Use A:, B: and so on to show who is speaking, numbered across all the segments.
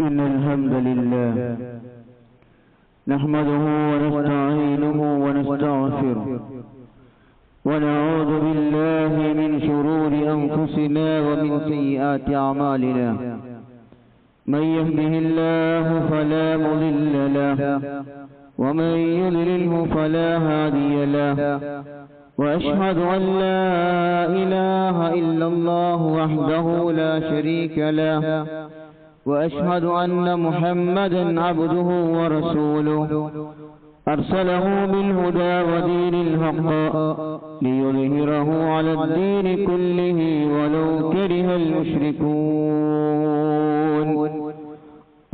A: إن الحمد لله نحمده ونستعينه ونستغفره ونعوذ بالله من شرور أنفسنا ومن سيئات أعمالنا من يهده الله فلا مضل له ومن يضلله فلا هادي له وأشهد أن لا إله إلا الله وحده لا شريك له وأشهد أن محمدا عبده ورسوله أرسله بالهدى ودين الحق ليظهره على الدين كله ولو كره المشركون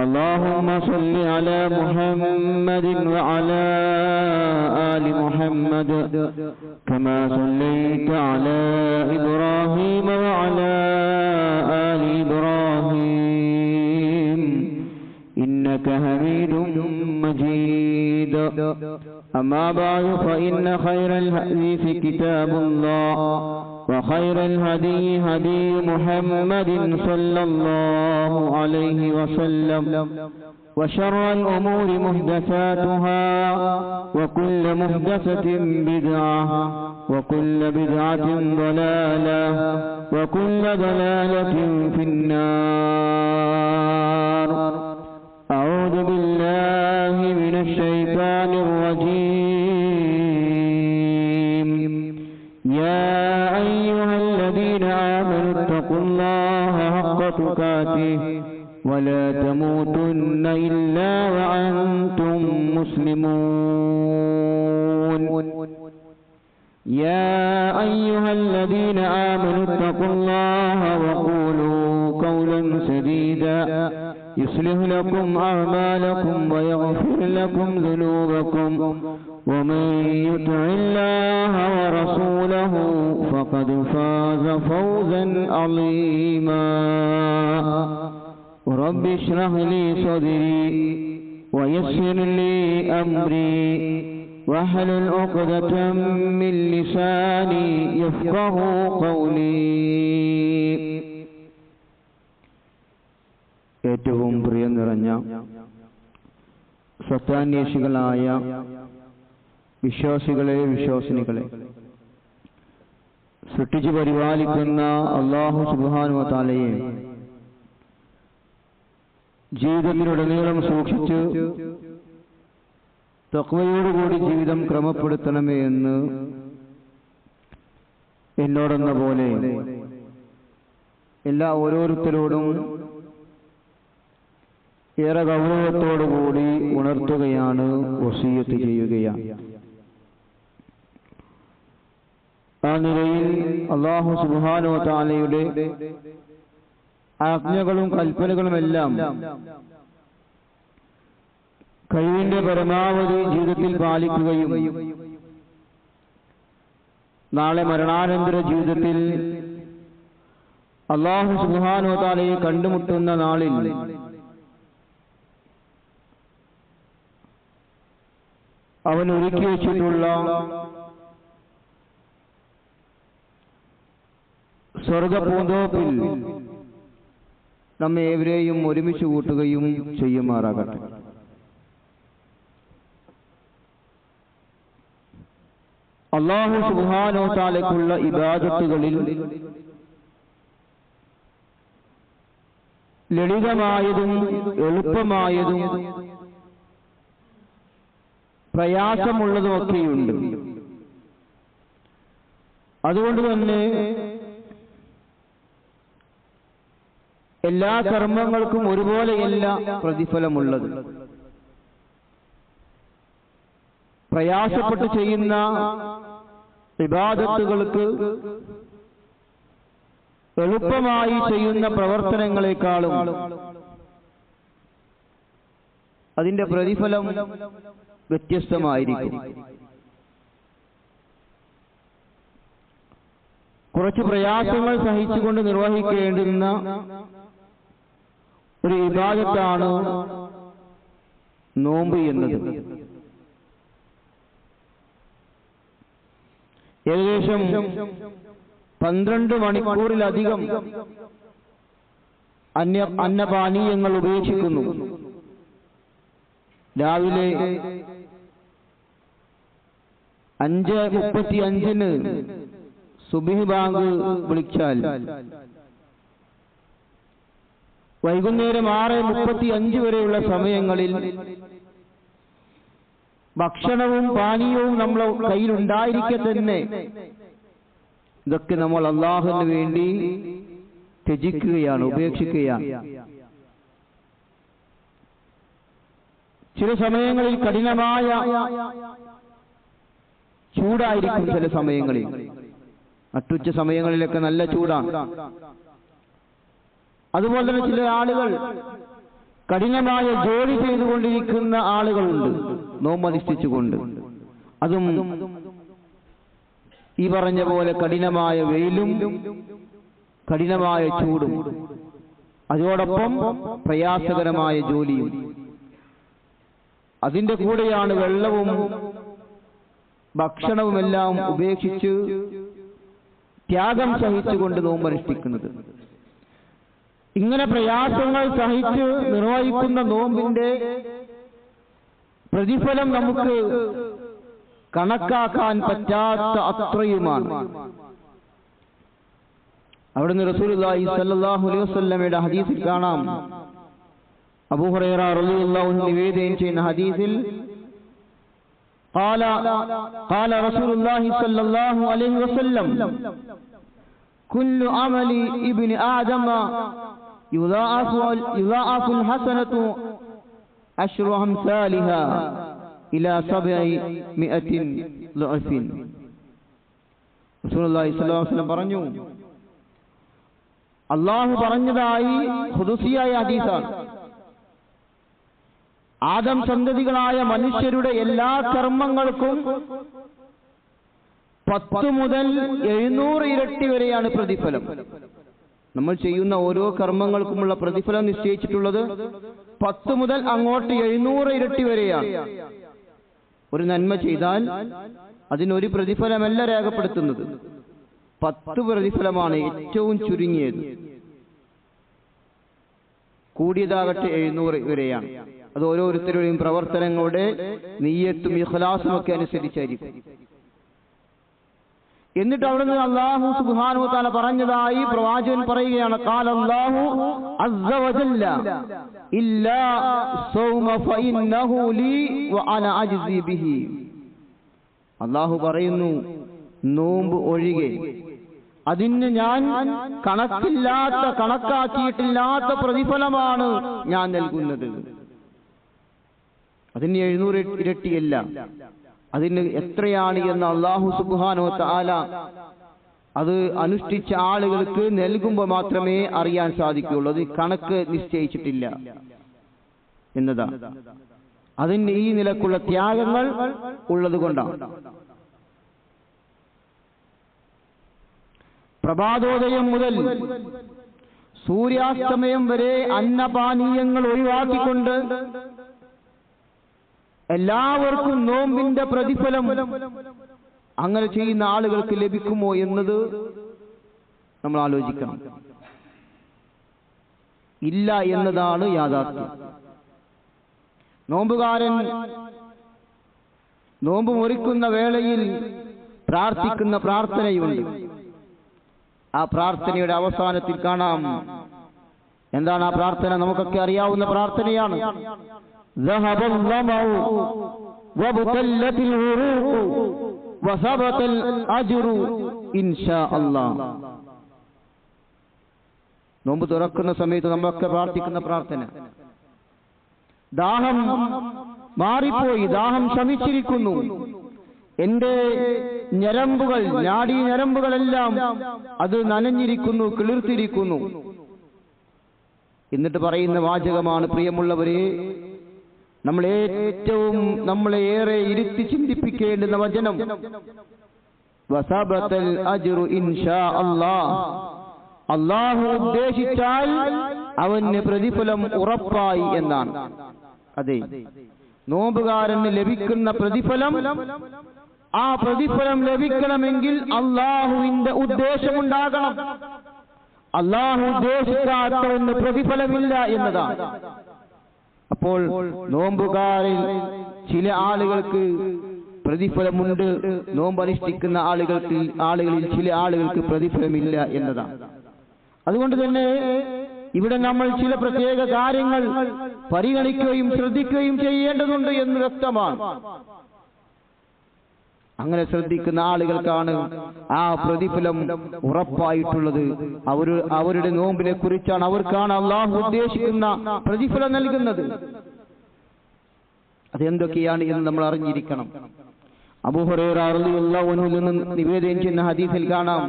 A: اللهم صل على محمد وعلى آل محمد كما صليت على إبراهيم وعلى آل إبراهيم إنك حميد مجيد أما بعد فإن خير الحديث كتاب الله وخير الهدي هدي محمد صلى الله عليه وسلم وشر الأمور محدثاتها وكل محدثة بدعة وكل بدعة ضلالة وكل ضلالة في النار أعوذ بالله من الشيطان الرجيم يا أيها الذين آمنوا اتقوا الله حق تقاته ولا تموتن إلا وأنتم مسلمون يا أيها الذين آمنوا اتقوا الله وقولوا قولا سديدا يصلح لكم أعمالكم ويغفر لكم ذنوبكم ومن يطع الله ورسوله فقد فاز فوزا عظيما رب اشرح لي صدري ويسر لي أمري واحلل عقدة من لساني يفقهوا قولي. ഏറ്റവും പ്രിയം നിറഞ്ഞ സത്യാന്വേഷികളായ വിശ്വാസികളെ വിശ്വാസിനികളെ, സൃഷ്ടിച്ചു പരിപാലിക്കുന്ന അല്ലാഹു സുബ്ഹാനഹു വ തആലയെ ജീവിതത്തിലുടനീളം സൂക്ഷിച്ച് തഖ്വയോടുകൂടി ജീവിതം ക്രമപ്പെടുത്തണമേ എന്ന് എന്നോടെന്ന പോലെ എല്ലാ ഓരോരുത്തരോടും ഏറെ ഗൗരവത്തോടുകൂടി ഉണർത്തുകയാണ്, വസിയ്യത്ത് ചെയ്യുകയാണ്. ആ നിലയിൽ അല്ലാഹു സുബ്ഹാനഹു വ തആലയുടെ ആജ്ഞകളും കൽപ്പനകളുമെല്ലാം കഴിവിന്റെ പരമാവധി ജീവിതത്തിൽ പാലിക്കുകയും നാളെ മരണാനന്തര ജീവിതത്തിൽ അല്ലാഹു സുബ്ഹാനഹു വ തആലയെ കണ്ടുമുട്ടുന്ന നാളിൽ അവൻ ഒരുക്കി വെച്ചിട്ടുള്ള സ്വർഗപൂന്തോപ്പിൽ നമ്മെ ഏവരെയും ഒരുമിച്ച് കൂട്ടുകയും ചെയ്യുമാറാകട്ടെ. അല്ലാഹു സുബ്ഹാനഹു വ തആലയ്ക്കുള്ള ഇബാദത്തുകളിൽ ലളിതമായതും എളുപ്പമായതും പ്രയാസമുള്ളതുമൊക്കെയുണ്ട്. അതുകൊണ്ട് തന്നെ എല്ലാ കർമ്മങ്ങൾക്കും ഒരുപോലെയല്ല പ്രതിഫലമുള്ളത്. പ്രയാസപ്പെട്ട് ചെയ്യുന്ന ഇബാദത്തുകൾക്ക് എളുപ്പമായി ചെയ്യുന്ന പ്രവർത്തനങ്ങളെക്കാളും അതിന്റെ പ്രതിഫലം വ്യത്യസ്തമായിരിക്കും. കുറച്ച് പ്രയാസങ്ങൾ സഹിച്ചുകൊണ്ട് നിർവഹിക്കേണ്ടുന്ന ഒരു ഇബാദത്താണ് നോമ്പ് എന്നത്. ഏകദേശം 12 മണിക്കൂറിലധികം അന്നപാനീയങ്ങൾ ഉപേക്ഷിക്കുന്നു. രാവിലെ 5:35 സുബ്ഹി ബാങ്ക് വിളിച്ചാൽ വൈകുന്നേരം 6:35 വരെയുള്ള സമയങ്ങളിൽ ഭക്ഷണവും പാനീയവും നമ്മളെ കയ്യിലുണ്ടായിരിക്കെ തന്നെ ഇതൊക്കെ നമ്മൾ അല്ലാഹുവിന് വേണ്ടി ത്യജിക്കുകയാണ്, ഉപേക്ഷിക്കുകയാണ്. ചില സമയങ്ങളിൽ കഠിനമായ ചൂടായിരിക്കും. ചില സമയങ്ങളിൽ നട്ടുച്ച സമയങ്ങളിലൊക്കെ നല്ല ചൂടാണ്. അതുപോലെ തന്നെ ചില ആളുകൾ കഠിനമായ ജോലി ചെയ്തുകൊണ്ടിരിക്കുന്ന ആളുകളുണ്ട്, നോമ്പനുഷ്ഠിച്ചുകൊണ്ട്. അതും ഈ പറഞ്ഞ പോലെ കഠിനമായ വെയിലും കഠിനമായ ചൂടും, അതോടൊപ്പം പ്രയാസകരമായ ജോലിയും, അതിന്റെ കൂടെയാണ് വെള്ളവും ഭക്ഷണവുമെല്ലാം ഉപേക്ഷിച്ച് ത്യാഗം സഹിച്ചുകൊണ്ട് നോമ്പനുഷ്ഠിക്കുന്നത്. ഇങ്ങനെ പ്രയാസങ്ങൾ സഹിച്ച് നിർവഹിക്കുന്ന നോമ്പിന്റെ പ്രതിഫലം നമുക്ക് കണക്കാക്കാൻ പറ്റാത്ത അത്രയുമാണ്. അവിടുന്ന് റസൂലുള്ളാഹി സ്വല്ലല്ലാഹു അലൈഹി വസല്ലമയുടെ ഹദീസിൽ കാണാം, അബൂ ഹുറൈറ റളിയല്ലാഹു അൻഹു നിവേദനം ചെയ്യുന്ന ഹദീസിൽ قال رسول الله صلى الله عليه وسلم كل عمل ابن آدم يضاعف الحسنة 10 أمثالها إلى 700 ضعف. റസൂലുള്ളാഹി സ്വല്ലല്ലാഹു അലൈഹി വസല്ലം പറഞ്ഞു, അല്ലാഹു പറഞ്ഞതായി ഖുദ്സിയായ ഹദീസാണ്, ആദം സന്തതികളായ മനുഷ്യരുടെ എല്ലാ കർമ്മങ്ങൾക്കും 10 മുതൽ 700 ഇരട്ടി വരെയാണ് പ്രതിഫലം. നമ്മൾ ചെയ്യുന്ന ഓരോ കർമ്മങ്ങൾക്കുമുള്ള പ്രതിഫലം നിശ്ചയിച്ചിട്ടുള്ളത് 10 മുതൽ അങ്ങോട്ട് 700 ഇരട്ടി വരെയാണ്. ഒരു നന്മ ചെയ്താൽ അതിനൊരു പ്രതിഫലമല്ല രേഖപ്പെടുത്തുന്നത്, 10 പ്രതിഫലമാണ് ഏറ്റവും ചുരുങ്ങിയത്. കൂടിയതാകട്ടെ 700 വരെയാണ്. അത് ഓരോരുത്തരുടെയും പ്രവർത്തനങ്ങളുടെ നിയ്യത്തും ഇഖ്ലാസും ഒക്കെ അനുസരിച്ചായിരിക്കും. എന്നിട്ട് അവിടുന്ന് അല്ലാഹു സുബ്ഹാനഹു വ തആല പറഞ്ഞതായി പ്രവാചകൻ പറയുകയാണ്, ഖാല അല്ലാഹു അസ്സ വജല്ല ഇല്ലാ സൗമ ഫഇന്നഹു ലീ വ അന അജ്സി ബിഹി. അല്ലാഹു പറയുന്നു, നോമ്പ് ഒഴികെ അതിന് ഞാൻ കണക്കാക്കിയിട്ടില്ലാത്ത പ്രതിഫലമാണ് ഞാൻ നൽകുന്നത്. അതിന് 700 ഇരട്ടിയല്ല, അതിന് എത്രയാണ് എന്ന് അല്ലാഹു സുബ്ഹാനഹു വ തആല അത് അനുഷ്ഠിച്ച ആളുകൾക്ക് നൽകുമ്പോൾ മാത്രമേ അറിയാൻ സാധിക്കുകയുള്ളൂ. അത് കണക്ക് നിശ്ചയിച്ചിട്ടില്ല എന്നതാണ്. അതിന് ഈ നിലക്കുള്ള ത്യാഗങ്ങൾ ഉള്ളത് കൊണ്ടാണ്. പ്രഭാതോദയം മുതൽ സൂര്യാസ്തമയം വരെ അന്നപാനീയങ്ങൾ ഒഴിവാക്കിക്കൊണ്ട് എല്ലാവർക്കും നോമ്പിന്റെ പ്രതിഫലം അങ്ങനെ ചെയ്യുന്ന ആളുകൾക്ക് ലഭിക്കുമോ എന്നത് നമ്മൾ ആലോചിക്കണം. ഇല്ല എന്നതാണ് യാഥാർത്ഥ്യം. നോമ്പുകാരൻ നോമ്പ് മുറിക്കുന്ന വേളയിൽ പ്രാർത്ഥിക്കുന്ന പ്രാർത്ഥനയുണ്ട്. ആ പ്രാർത്ഥനയുടെ അവസാനത്തിൽ കാണാം, എന്താണ് ആ പ്രാർത്ഥന? നമുക്കൊക്കെ അറിയാവുന്ന പ്രാർത്ഥനയാണ്. ذهب الظمأ وابتلت العروق وثبت الأجر إن شاء الله. നോമ്പ് തുറക്കുന്ന സമയത്ത് നമ്മളൊക്കെ പ്രാർത്ഥിക്കുന്ന പ്രാർത്ഥന. ദാഹം മാറിപ്പോയി, ദാഹം ശമിച്ചിരിക്കുന്നു, എന്റെ ഞരമ്പുകൾ, നാഡീ ഞരമ്പുകളെല്ലാം അത് നനഞ്ഞിരിക്കുന്നു, കിളിർത്തിരിക്കുന്നു. എന്നിട്ട് പറയുന്ന വാചകമാണ്, പ്രിയമുള്ളവരെ, നമ്മളെ ഏറെ ഇരുത്തി ചിന്തിപ്പിക്കേണ്ടുന്ന വചനം, വസബതൽ അജ്റു ഇൻഷാ അല്ലാഹ്. അല്ലാഹു ഉദ്ദേശിച്ചാൽ അവന് പ്രതിഫലം ഉറപ്പായി എന്നാണ്. അതെ, നോമ്പുകാരന് ലഭിക്കുന്ന പ്രതിഫലം, ആ പ്രതിഫലം ലഭിക്കണമെങ്കിൽ അല്ലാഹുവിന്റെ ഉദ്ദേശമുണ്ടാകണം. അള്ളാഹു ഉദ്ദേശിക്കാത്തവന് പ്രതിഫലമില്ല എന്നതാണ്. അപ്പോൾ നോമ്പുകാരിൽ ചില ആളുകൾക്ക് പ്രതിഫലമുണ്ട്, നോമ്പനുഷ്ഠിക്കുന്ന ആളുകളിൽ ചില ആളുകൾക്ക് പ്രതിഫലമില്ല എന്നതാണ്. അതുകൊണ്ട് തന്നെ ഇവിടെ നമ്മൾ ചില പ്രത്യേക കാര്യങ്ങൾ പരിഗണിക്കുകയും ശ്രദ്ധിക്കുകയും ചെയ്യേണ്ടതുണ്ട് എന്ന് വ്യക്തമാണ്. അങ്ങനെ ശ്രദ്ധിക്കുന്ന ആളുകൾക്കാണ് ആ പ്രതിഫലം ഉറപ്പായിട്ടുള്ളത്. അവരുടെ നോമ്പിനെ കുറിച്ചാണ്, അവർക്കാണ് അള്ളാഹു ഉദ്ദേശിക്കുന്ന പ്രതിഫലം നൽകുന്നത്. അതെന്തൊക്കെയാണ് എന്ന് നമ്മൾ അറിഞ്ഞിരിക്കണം. അബൂ ഹുറൈറ റളിയല്ലാഹു അൻഹു നിന്ന് നിവേദനം ചെയ്യുന്ന ഹദീസിൽ കാണാം,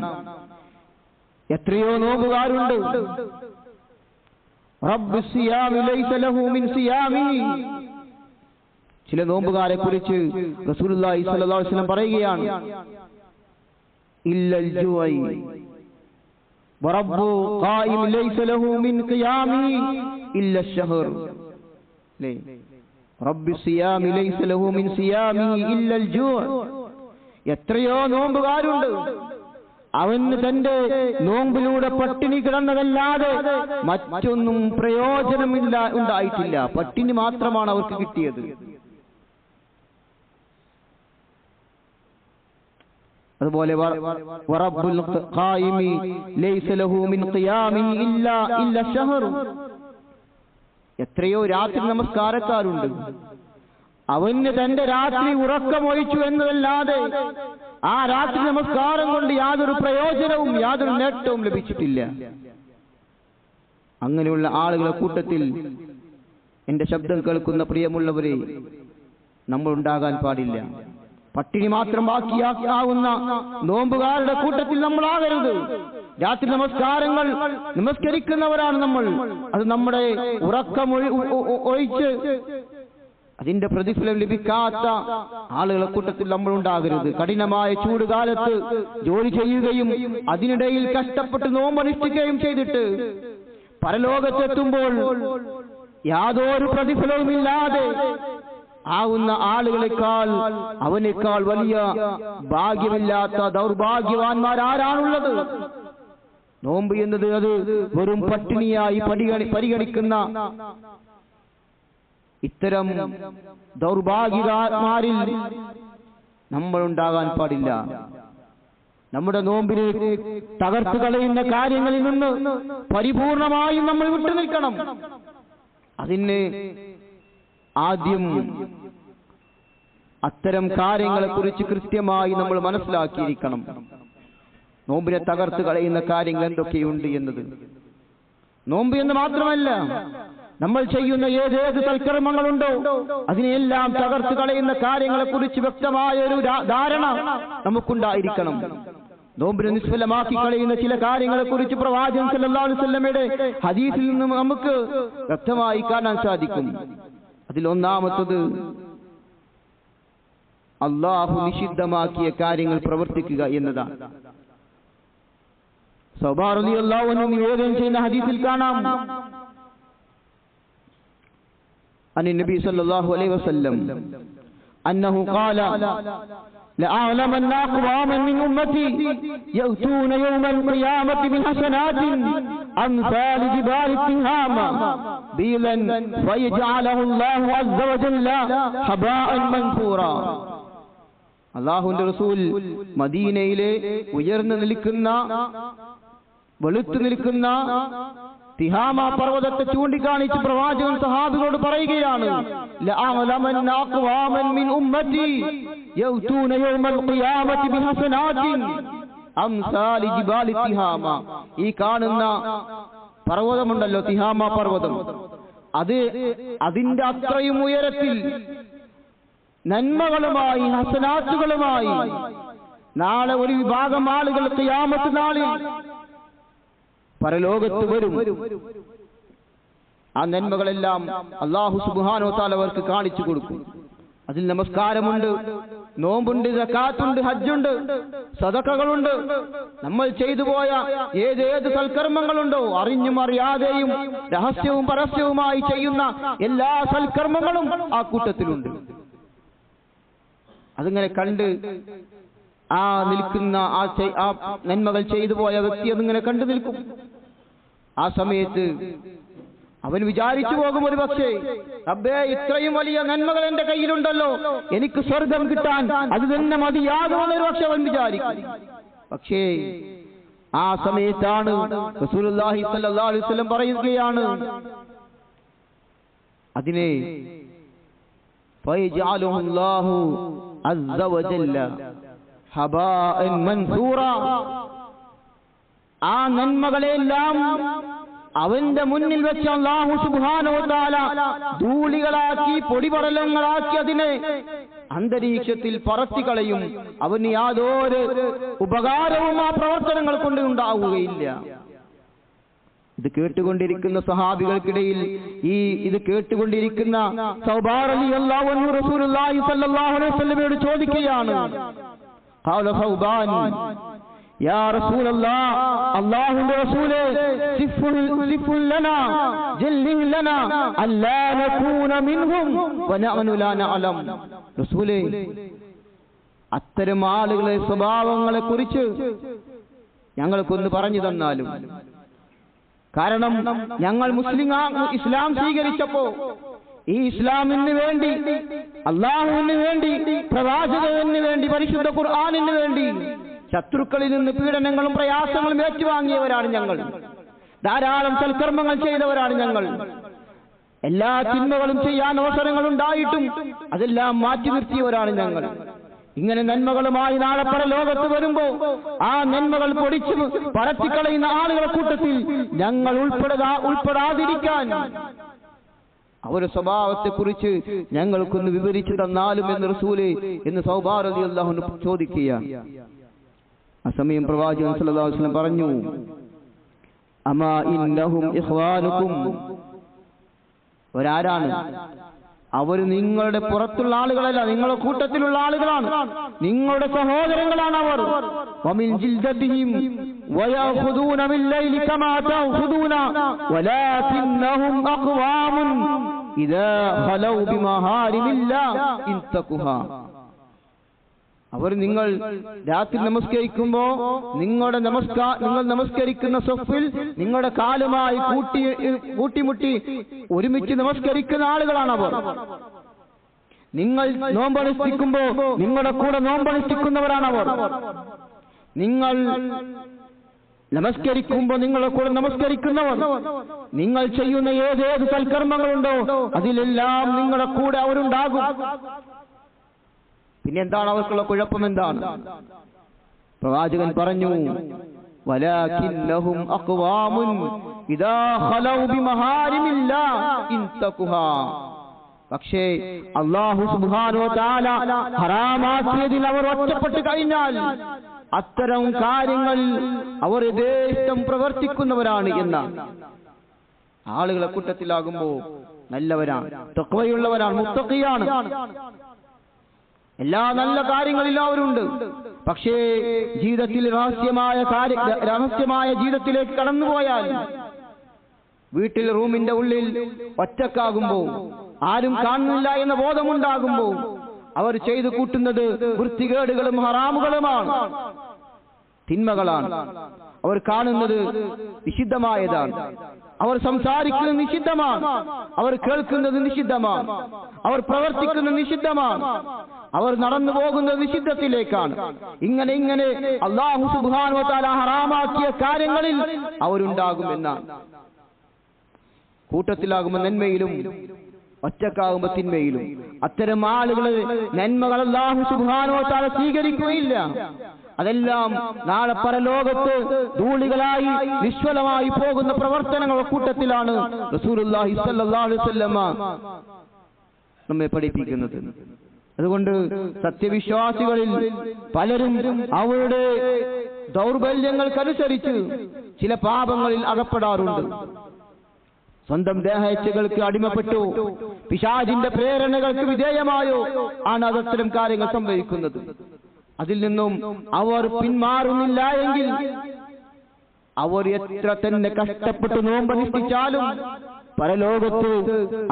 A: എത്രയോ നോമ്പുകാരുണ്ട്, റബ്ബു സിയാമി ലൈസ ലഹു മിൻ സിയാമി. ചില നോമ്പുകാരെ കുറിച്ച് റസൂലുള്ളാഹി സ്വല്ലല്ലാഹു അലൈഹി വസല്ലം പറയുകയാണ്, ഇല്ലൽ ജുഐ വറബ്ബു ഖായിം ലൈസ ലഹു മിൻ ഖിയാമി ഇല്ല അശ്ശഹർ. റബ്ബു സിയാമി ലൈസ ലഹു മിൻ സിയാമി ഇല്ലൽ ജൂ. എത്രയോ നോമ്പുകാരുണ്ട്, അവന് തന്റെ നോമ്പിലൂടെ പട്ടിണി കിടന്നതല്ലാതെ മറ്റൊന്നും പ്രയോജനമില്ല ഉണ്ടായിട്ടില്ല. പട്ടിണി മാത്രമാണ് അവർക്ക് കിട്ടിയത്. അതുപോലെ വറബ്ബുൽ ഖായിമി ലൈസ ലഹു മിൻ ഖിയാമി ഇല്ല ശഹർ. എത്രയോ രാത്രി നമസ്കാരക്കാരുണ്ട്, അവന് തന്റെ രാത്രി ഉറക്കമൊഴിച്ചു എന്നതല്ലാതെ ആ രാത്രി നമസ്കാരം കൊണ്ട് യാതൊരു പ്രയോജനവും യാതൊരു നേട്ടവും ലഭിച്ചിട്ടില്ല. അങ്ങനെയുള്ള ആളുകളുടെ കൂട്ടത്തിൽ എന്റെ ശബ്ദം കേൾക്കുന്ന പ്രിയമുള്ളവരെ നമ്മൾ ഉണ്ടാകാൻ പാടില്ല. പട്ടിണി മാത്രം ബാക്കിയാവുന്ന നോമ്പുകാരുടെ കൂട്ടത്തിൽ നമ്മളാകരുത്. രാത്രി നമസ്കാരങ്ങൾ നമസ്കരിക്കുന്നവരാണ് നമ്മൾ. അത് നമ്മുടെ ഉറക്കം ഒഴിച്ച് അതിന്റെ പ്രതിഫലം ലഭിക്കാത്ത ആളുകളെ കൂട്ടത്തിൽ നമ്മൾ ഉണ്ടാകരുത്. കഠിനമായ ചൂടുകാലത്ത് ജോലി ചെയ്യുകയും അതിനിടയിൽ കഷ്ടപ്പെട്ട് നോമ്പനുഷ്ഠിക്കുകയും ചെയ്തിട്ട് പരലോകത്തെത്തുമ്പോൾ യാതൊരു പ്രതിഫലവുമില്ലാതെ ആവുന്ന ആളുകളെക്കാൾ അവനേക്കാൾ വലിയ ഭാഗ്യമില്ലാത്ത ദൗർഭാഗ്യവാന്മാരാരാണുള്ളത്? നോമ്പ് എന്നത് അത് വെറും പട്ടിണിയായി പരിഗണിക്കുന്ന ഇത്തരം ദൗർഭാഗ്യമാരിൽ നമ്മൾ ഉണ്ടാകാൻ പാടില്ല. നമ്മുടെ നോമ്പിനെ തകർത്തു കളയുന്ന കാര്യങ്ങളിൽ നിന്ന് പരിപൂർണമായും നമ്മൾ വിട്ടുനിൽക്കണം. അതിന് ആദ്യം അത്തരം കാര്യങ്ങളെ കുറിച്ച് കൃത്യമായി നമ്മൾ മനസ്സിലാക്കിയിരിക്കണം. നോമ്പിനെ തകർത്തു കളയുന്ന കാര്യങ്ങൾ എന്തൊക്കെയുണ്ട് എന്നത്. നോമ്പ് എന്ന് മാത്രമല്ല, നമ്മൾ ചെയ്യുന്ന ഏതേത് സൽക്കർമ്മങ്ങളുണ്ടോ അതിനെല്ലാം തകർത്തു കളയുന്ന കാര്യങ്ങളെ കുറിച്ച് വ്യക്തമായ ഒരു ധാരണ നമുക്കുണ്ടായിരിക്കണം. നോമ്പിനെ നിഷ്ഫലമാക്കി കളയുന്ന ചില കാര്യങ്ങളെ കുറിച്ച് പ്രവാചകൻ സല്ലല്ലാഹു അലൈഹി വസല്ലമയുടെ ഹദീസിൽ നിന്നും നമുക്ക് വ്യക്തമായി കാണാൻ സാധിക്കും. അതിൽ ഒന്നാമത്തത് അല്ലാഹു നിഷിദ്ധമാക്കിയ കാര്യങ്ങൾ പ്രവർത്തിക്കുക എന്നതാണ്. സൗബാൻ റളിയല്ലാഹു അൻഹു നിവേദനം ചെയ്യുന്ന ഹദീസിൽ കാണാം, അൻ നബി സല്ലല്ലാഹു അലൈഹി വസല്ലം അന്നഹു ഖാല لأعلمن أقواما من أمتي يأتون يوم القيامة بحسنات أمثال جبال التهامة بيلا فيجعله الله عز وجل هباء منثورا. അല്ലാഹുവിന്റെ റസൂൽ മദീനയിലെ ഉയർന്നു നിൽക്കുന്ന വെളുത്തു നിൽക്കുന്ന തിഹാമ പർവ്വതത്തെ ചൂണ്ടിക്കാണിച്ച് പ്രവാചകൻ സഹാബികളോട് പറയുകയാണ്, ലഅഅലമന്ന അഖ്വാമൻ മിൻ ഉമ്മത്തി യൗതൂന യൗമൽ ഖിയാമത്തി ബിഹസനാത്തിൻ അംസാലി ജിബാലി തിഹാമ. ഈ കാണുന്ന പർവ്വതമുണ്ടല്ലോ, തിഹാമ പർവ്വതം, അതിന്റെ അത്രയും ഉയരത്തിൽ നന്മകളുമായി ഹസനാത്തുകളുമായി നാളെ ഒരു വിഭാഗം ആളുകൾ ഖിയാമത്ത് നാളിൽ പരലോകത്ത് വരും. ആ നന്മകളെല്ലാം അല്ലാഹു സുബ്ഹാനഹു വ തആല അവർക്ക് കാണിച്ചു കൊടുക്കും. അതിൽ നമസ്കാരമുണ്ട്, നോമ്പുണ്ട്, സകാത്തുണ്ട്, ഹജ്ജുണ്ട്, സദഖകളുണ്ട്. നമ്മൾ ചെയ്തു പോയ ഏതേത് സൽക്കർമ്മങ്ങളുണ്ടോ, അറിഞ്ഞും അറിയാതെയും രഹസ്യവും പരസ്യവുമായി ചെയ്യുന്ന എല്ലാ സൽക്കർമ്മങ്ങളും ആ കൂട്ടത്തിലുണ്ട്. അതിങ്ങനെ കണ്ട് ആ നിൽക്കുന്ന ആ നന്മകൾ ചെയ്തു പോയ വ്യക്തി അതിങ്ങനെ കണ്ടു നിൽക്കും. ആ സമയത്ത് അവൻ വിചാരിച്ചു പോകും, ഒരു പക്ഷേ റബ്ബേ, ഇത്രയും വലിയ നന്മകൾ എന്റെ കയ്യിലുണ്ടല്ലോ, എനിക്ക് സ്വർഗം കിട്ടാൻ അത് തന്നെ മതിയാകുമെന്നൊരു പക്ഷെ അവൻ വിചാരിക്കും. പക്ഷേ ആ സമയത്താണ് റസൂലുള്ളാഹി സ്വല്ലല്ലാഹു അലൈഹി വസല്ലം പറയുകയാണ്, അതിനെ ഫയജഅലുഹു അല്ലാഹു അസ്സ വജല്ല ഹബാഅൻ മൻസൂറ. ആ നന്മകളെല്ലാം അവന്റെ മുന്നിൽ വെച്ച് അല്ലാഹു സുബ്ഹാനഹു വ തആല ധൂളികളാക്കി, പൊടിപടലങ്ങളാക്കി അതിനെ അന്തരീക്ഷത്തിൽ പറത്തിക്കളയും. അവന് യാതൊരു ഉപകാരവും ആ പ്രവർത്തനങ്ങൾ കൊണ്ട് ഉണ്ടാവുകയില്ല. ഇത് കേട്ടുകൊണ്ടിരിക്കുന്ന സഹാബികൾക്കിടയിൽ ഇത് കേട്ടുകൊണ്ടിരിക്കുന്ന സൗബാൻ റളിയല്ലാഹു അൻഹു റസൂലുള്ളാഹി സ്വല്ലല്ലാഹു അലൈഹി വസല്ലമയോട് ചോദിക്കുകയാണ്, ഖാല സൗബാൻ യാ റസൂലല്ലാഹ്, അല്ലാഹുവിന്റെ റസൂലേ, സിഫുൽ ലനാ ജല്ലിഹ് ലനാ അല്ലാ നകൂന മിൻഹും വനഅനു ലാ നഅലം. റസൂലേ, അത്തരം ആളുകളെ സ്വഭാവങ്ങളെ കുറിച്ച് ഞങ്ങൾക്കൊന്ന് പറഞ്ഞു തന്നാലും. കാരണം ഞങ്ങൾ ഇസ്ലാം സ്വീകരിച്ചപ്പോ ഈ ഇസ്ലാമിന് വേണ്ടി, അല്ലാഹുവിന് വേണ്ടി, പ്രവാചകന് വേണ്ടി, പരിശുദ്ധ ഖുർആനിന് വേണ്ടി ശത്രുക്കളിൽ നിന്ന് പീഡനങ്ങളും പ്രയാസങ്ങളും ഏറ്റുവാങ്ങിയവരാണ് ഞങ്ങൾ. ധാരാളം സൽക്കർമ്മങ്ങൾ ചെയ്തവരാണ് ഞങ്ങൾ. എല്ലാ തിന്മകളും ചെയ്യാൻ അവസരങ്ങൾ ഉണ്ടായിട്ടും അതെല്ലാം മാറ്റി നിർത്തിയവരാണ് ഞങ്ങൾ. ഇങ്ങനെ നന്മകളുമായി നാളെ പരലോകത്ത് വരുമ്പോ ആ നന്മകൾ പൊടിച്ച് പറത്തിക്കളയുന്ന ആളുകളുടെ കൂട്ടത്തിൽ ഞങ്ങൾ ഉൾപ്പെടാതിരിക്കാൻ അവരുടെ സ്വഭാവത്തെ കുറിച്ച് ഞങ്ങൾക്കൊന്ന് വിവരിച്ചു തന്നാലും എന്ന് റസൂലേ എന്ന് സൗബാൻ റളിയല്ലാഹു അൻഹു ചോദിക്കുകയാണ്. ആ സമയം പ്രവാചകൻ സല്ലല്ലാഹു അലൈഹി വസല്ലം പറഞ്ഞു, അമാ ഇന്നഹും ഇഖ്വാനുക്കും. അവരാരാണ്? അവർ നിങ്ങളുടെ പുറത്തുള്ള ആളുകളല്ല, നിങ്ങളുടെ കൂട്ടത്തിലുള്ള ആളുകളാണ്, നിങ്ങളുടെ സഹോദരങ്ങളാണ് അവർ. വമിൻ ജിൽദതിഹിം വയഖുദൂന ബില്ലൈലി കമാ തഖുദൂന വലാകിന്നഹും അഖ്വാമുൻ ഇദാ ഖലൗ ബിമഹാരിമില്ലാഹ് ഇൻതഖുഹാ. അവർ നിങ്ങൾ രാത്രി നമസ്കരിക്കുമ്പോ നിങ്ങൾ നമസ്കരിക്കുന്ന സഫിൽ നിങ്ങളുടെ കാലുമായി കൂട്ടിമുട്ടി ഒരുമിച്ച് നമസ്കരിക്കുന്ന ആളുകളാണ് അവർ. നിങ്ങൾ നോമ്പനുഷ്ഠിക്കുമ്പോ നിങ്ങളുടെ കൂടെ നോമ്പനുഷ്ഠിക്കുന്നവരാണ് അവർ. നിങ്ങൾ നമസ്കരിക്കുമ്പോ നിങ്ങളുടെ കൂടെ നമസ്കരിക്കുന്നവർ. നിങ്ങൾ ചെയ്യുന്ന ഏതേത് സൽക്കർമ്മങ്ങളുണ്ടോ അതിലെല്ലാം നിങ്ങളുടെ കൂടെ അവരുണ്ടാകും. പിന്നെ എന്താണ് അവർക്കുള്ള കുഴപ്പം? എന്താണ്? പ്രവാചകൻ പറഞ്ഞു, വലാകിന്നഹും അഖ്വാമുൻ ഇദാ ഖലൗ ബിമഹാരിമില്ലാഹ് ഇൻതഖുഹാ. പക്ഷേ അല്ലാഹു സുബ്ഹാനഹു വ തആല ഹറാമാക്കിയതിൽ അവർ ഒറ്റപ്പെട്ട് കഴിഞ്ഞാൽ അത്തരം കാര്യങ്ങൾ അവർ യഥേഷ്ടം പ്രവർത്തിക്കുന്നവരാണ് എന്ന ആളുകളെ കൂട്ടത്തിലാകുമ്പോ നല്ലവരാണ്, തഖ്വയുള്ളവരാണ്, മുത്തഖിയാണ്, എല്ലാ നല്ല കാര്യങ്ങളിലും അവരുണ്ട്. പക്ഷേ ജീവിതത്തിൽ രഹസ്യമായ ജീവിതത്തിലേക്ക് കടന്നുപോയാൽ, വീട്ടിൽ റൂമിന്റെ ഉള്ളിൽ ഒറ്റക്കാകുമ്പോ, ആരും കാണുന്നില്ല എന്ന ബോധമുണ്ടാകുമ്പോ അവർ ചെയ്തു കൂട്ടുന്നത് വൃത്തികേടുകളും ഹറാമുകളുമാണ്, തിന്മകളാണ്. അവർ കാണുന്നത് നിഷിദ്ധമായതാണ്, അവർ സംസാരിക്കുന്നത് നിഷിദ്ധമാണ്, അവർ കേൾക്കുന്നത് നിഷിദ്ധമാണ്, അവർ പ്രവർത്തിക്കുന്നത് നിഷിദ്ധമാണ്, അവർ നടന്നു പോകുന്നത് നിഷിദ്ധത്തിലേക്കാണ്. ഇങ്ങനെ അല്ലാഹു സുബ്ഹാനഹു വ തആല ഹറാമാക്കിയ കാര്യങ്ങളിൽ അവരുണ്ടാകുമെന്നാണ്. കൂട്ടത്തിലാകുമ്പോൾ നന്മയിലും ഒറ്റക്കാകുമ്പോൾ തിന്മയിലും. അത്തരം ആളുകളെ നന്മകൾ അല്ലാഹു സുബ്ഹാനഹു വ തആല സ്വീകരിക്കുകയില്ല. അതെല്ലാം നാളെ പരലോകത്ത് ധൂളികളായി നിശ്വലമായി പോകുന്ന പ്രവർത്തനങ്ങളുടെ കൂട്ടത്തിലാണ് റസൂലുള്ളാഹി സ്വല്ലല്ലാഹു അലൈഹി വസല്ലമ നമ്മെ പഠിപ്പിക്കുന്നത്. അതുകൊണ്ട് സത്യവിശ്വാസികളിൽ പലരും അവരുടെ ദൗർബല്യങ്ങൾക്കനുസരിച്ച് ചില പാപങ്ങളിൽ അകപ്പെടാറുണ്ട്. സ്വന്തം ദേഹേച്ഛകൾക്ക് അടിമപ്പെട്ടു, പിശാചിന്റെ പ്രേരണകൾക്ക് വിധേയമായോ ആണ് അതത്തരം കാര്യങ്ങൾ സംഭവിക്കുന്നത്. അതിൽ നിന്നും അവർ പിന്മാറുന്നില്ല എങ്കിൽ അവർ എത്ര തന്നെ കഷ്ടപ്പെട്ട് നോമ്പനുഷ്ഠിച്ചാലും പരലോകത്ത്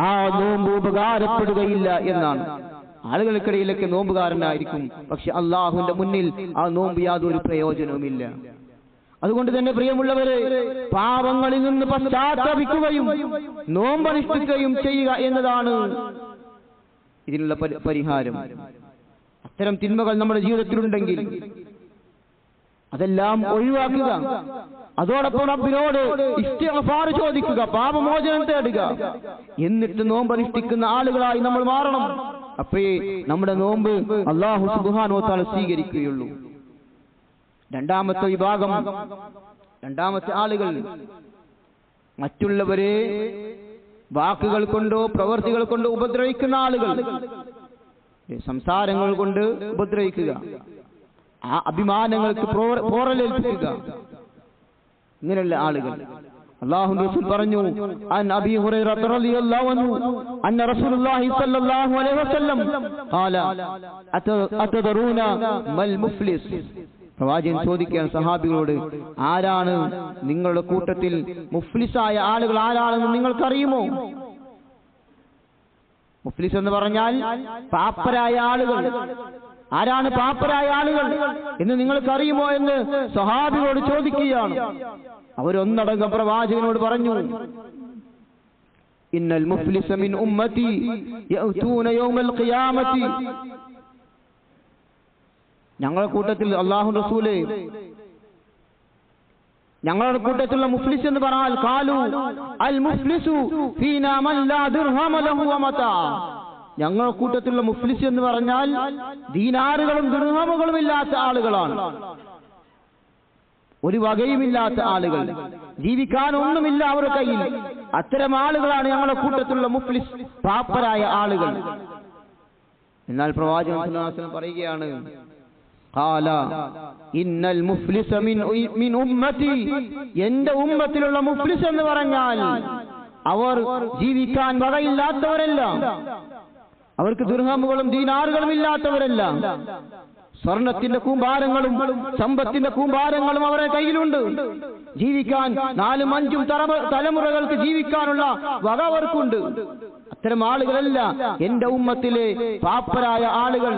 A: ആ നോമ്പ് ഉപകാരപ്പെടുകയില്ല എന്നാണ്. അതുകൊണ്ട് തന്നെ പ്രിയമുള്ളവരെ, പാപങ്ങളിൽ നിന്ന് പശ്ചാത്തപിക്കുകയും നോമ്പനുഷ്ഠിക്കുകയും ചെയ്യുക എന്നതാണ് ഇതിനുള്ള പരിഹാരം. അത്തരം തിന്മകൾ നമ്മുടെ ജീവിതത്തിലുണ്ടെങ്കിൽ അതെല്ലാം ഒഴിവാക്കുക. അതോടൊപ്പം റബ്ബിനോട് ഇസ്തിഗ്ഫാർ ചോദിക്കുക, പാപമോചനം തേടുക. എന്നിട്ട് നോമ്പനുഷ്ഠിക്കുന്ന ആളുകളായി നമ്മൾ മാറണം. അപ്പോഴേ നമ്മുടെ നോമ്പ് അല്ലാഹു സുബ്ഹാനഹു വ തആല സ്വീകരിക്കുകയുള്ളൂ. രണ്ടാമത്തെ വിഭാഗം, രണ്ടാമത്തെ ആളുകൾ മറ്റുള്ളവരെ വാക്കുകൾ കൊണ്ടോ പ്രവൃത്തികൾ കൊണ്ടോ ഉപദ്രവിക്കുന്ന ആളുകൾ. സംസാരങ്ങൾ കൊണ്ട് ഉപദ്രവിക്കുക, ആ അഭിമാനങ്ങൾക്ക് പോറലേൽപ്പിക്കുക, ഇങ്ങനെയുള്ള ആളുകൾ. അല്ലാഹുവിന്റെ റസൂൽ പറഞ്ഞു, അൻ അബീ ഹുറൈറ റളിയല്ലാഹു അൻഹു അന്ന റസൂലുള്ളാഹി സ്വല്ലല്ലാഹു അലൈഹി വസല്ലം ഖാല അതദറൂന മൽ മുഫ്ലിസ്. പ്രവാചകൻ ചോദിക്കുകയാണ് സഹാബികളോട്, ആരാണ് നിങ്ങളുടെ കൂട്ടത്തിൽ മുഫ്ലിസായ ആളുകൾ ആരാണെന്ന് നിങ്ങൾക്കറിയുമോ? മുഫ്ലിസ് എന്ന് പറഞ്ഞാൽ പാപ്പരായ ആളുകൾ. ആരാണ് പാപ്പരായ ആളുകൾ എന്ന് നിങ്ങൾക്കറിയുമോ എന്ന് സഹാബികളോട് ചോദിക്കുകയാണ്. അവരൊന്നടങ്കം പ്രവാചകനോട് പറഞ്ഞു, ഇന്നൽ മുഫ്ലിസ മിൻ ഉമ്മതി യഅതൂന യൗമൽ ഖിയാമത്തി. ഞങ്ങളുടെ കൂട്ടത്തിൽ അല്ലാഹുവിന്റെ റസൂലേ, ഞങ്ങളുടെ കൂട്ടത്തിലുള്ള മുഫ്ലിസ് എന്ന് പറഞ്ഞാൽ ഖാലു അൽ മുഫ്ലിസു ഫീനാ മൻ ലാ ദിർഹമ ലഹു വ മതാ. ഞങ്ങളുടെ കൂട്ടത്തിലുള്ള മുഫ്ലിസ് എന്ന് പറഞ്ഞാൽ ദീനാറുകളും ദിർഹമുകളും ഇല്ലാത്ത ആളുകളാണ്, ഒരു വകയുമില്ലാത്ത ആളുകൾ, ജീവിക്കാൻ ഒന്നുമില്ല അവരുടെ കയ്യിൽ. അത്തരം ആളുകളാണ് ഞങ്ങളുടെ കൂട്ടത്തിലുള്ള മുഫ്ലിസ്, പാപ്പരായ ആളുകൾ. എന്നാൽ പ്രവാചകൻ സല്ലല്ലാഹു അലൈഹി വസല്ലം പറയുകയാണ്, ഖാല ഇന്നൽ മുഫ്ലിസ മിൻ ഉമ്മതി. എന്റെ ഉമ്മത്തിലുള്ള മുഫ്ലിസ് എന്ന് പറഞ്ഞാൽ അവർ ജീവിക്കാൻ വകയില്ലാത്തവരല്ല, അവർക്ക് ദിർഹമുകളും ദീനാറുകളും ഇല്ലാത്തവരല്ല. സ്വർണത്തിന്റെ കൂമ്പാരങ്ങളും സമ്പത്തിന്റെ കൂമ്പാരങ്ങളും അവരുടെ കയ്യിലുണ്ട്. ജീവിക്കാൻ 4-5 തലമുറകൾക്ക് ജീവിക്കാനുള്ള വക അവർക്കുണ്ട്. അത്തരം ആളുകളല്ല എന്റെ ഉമ്മത്തിലെ പാപ്പരായ ആളുകൾ.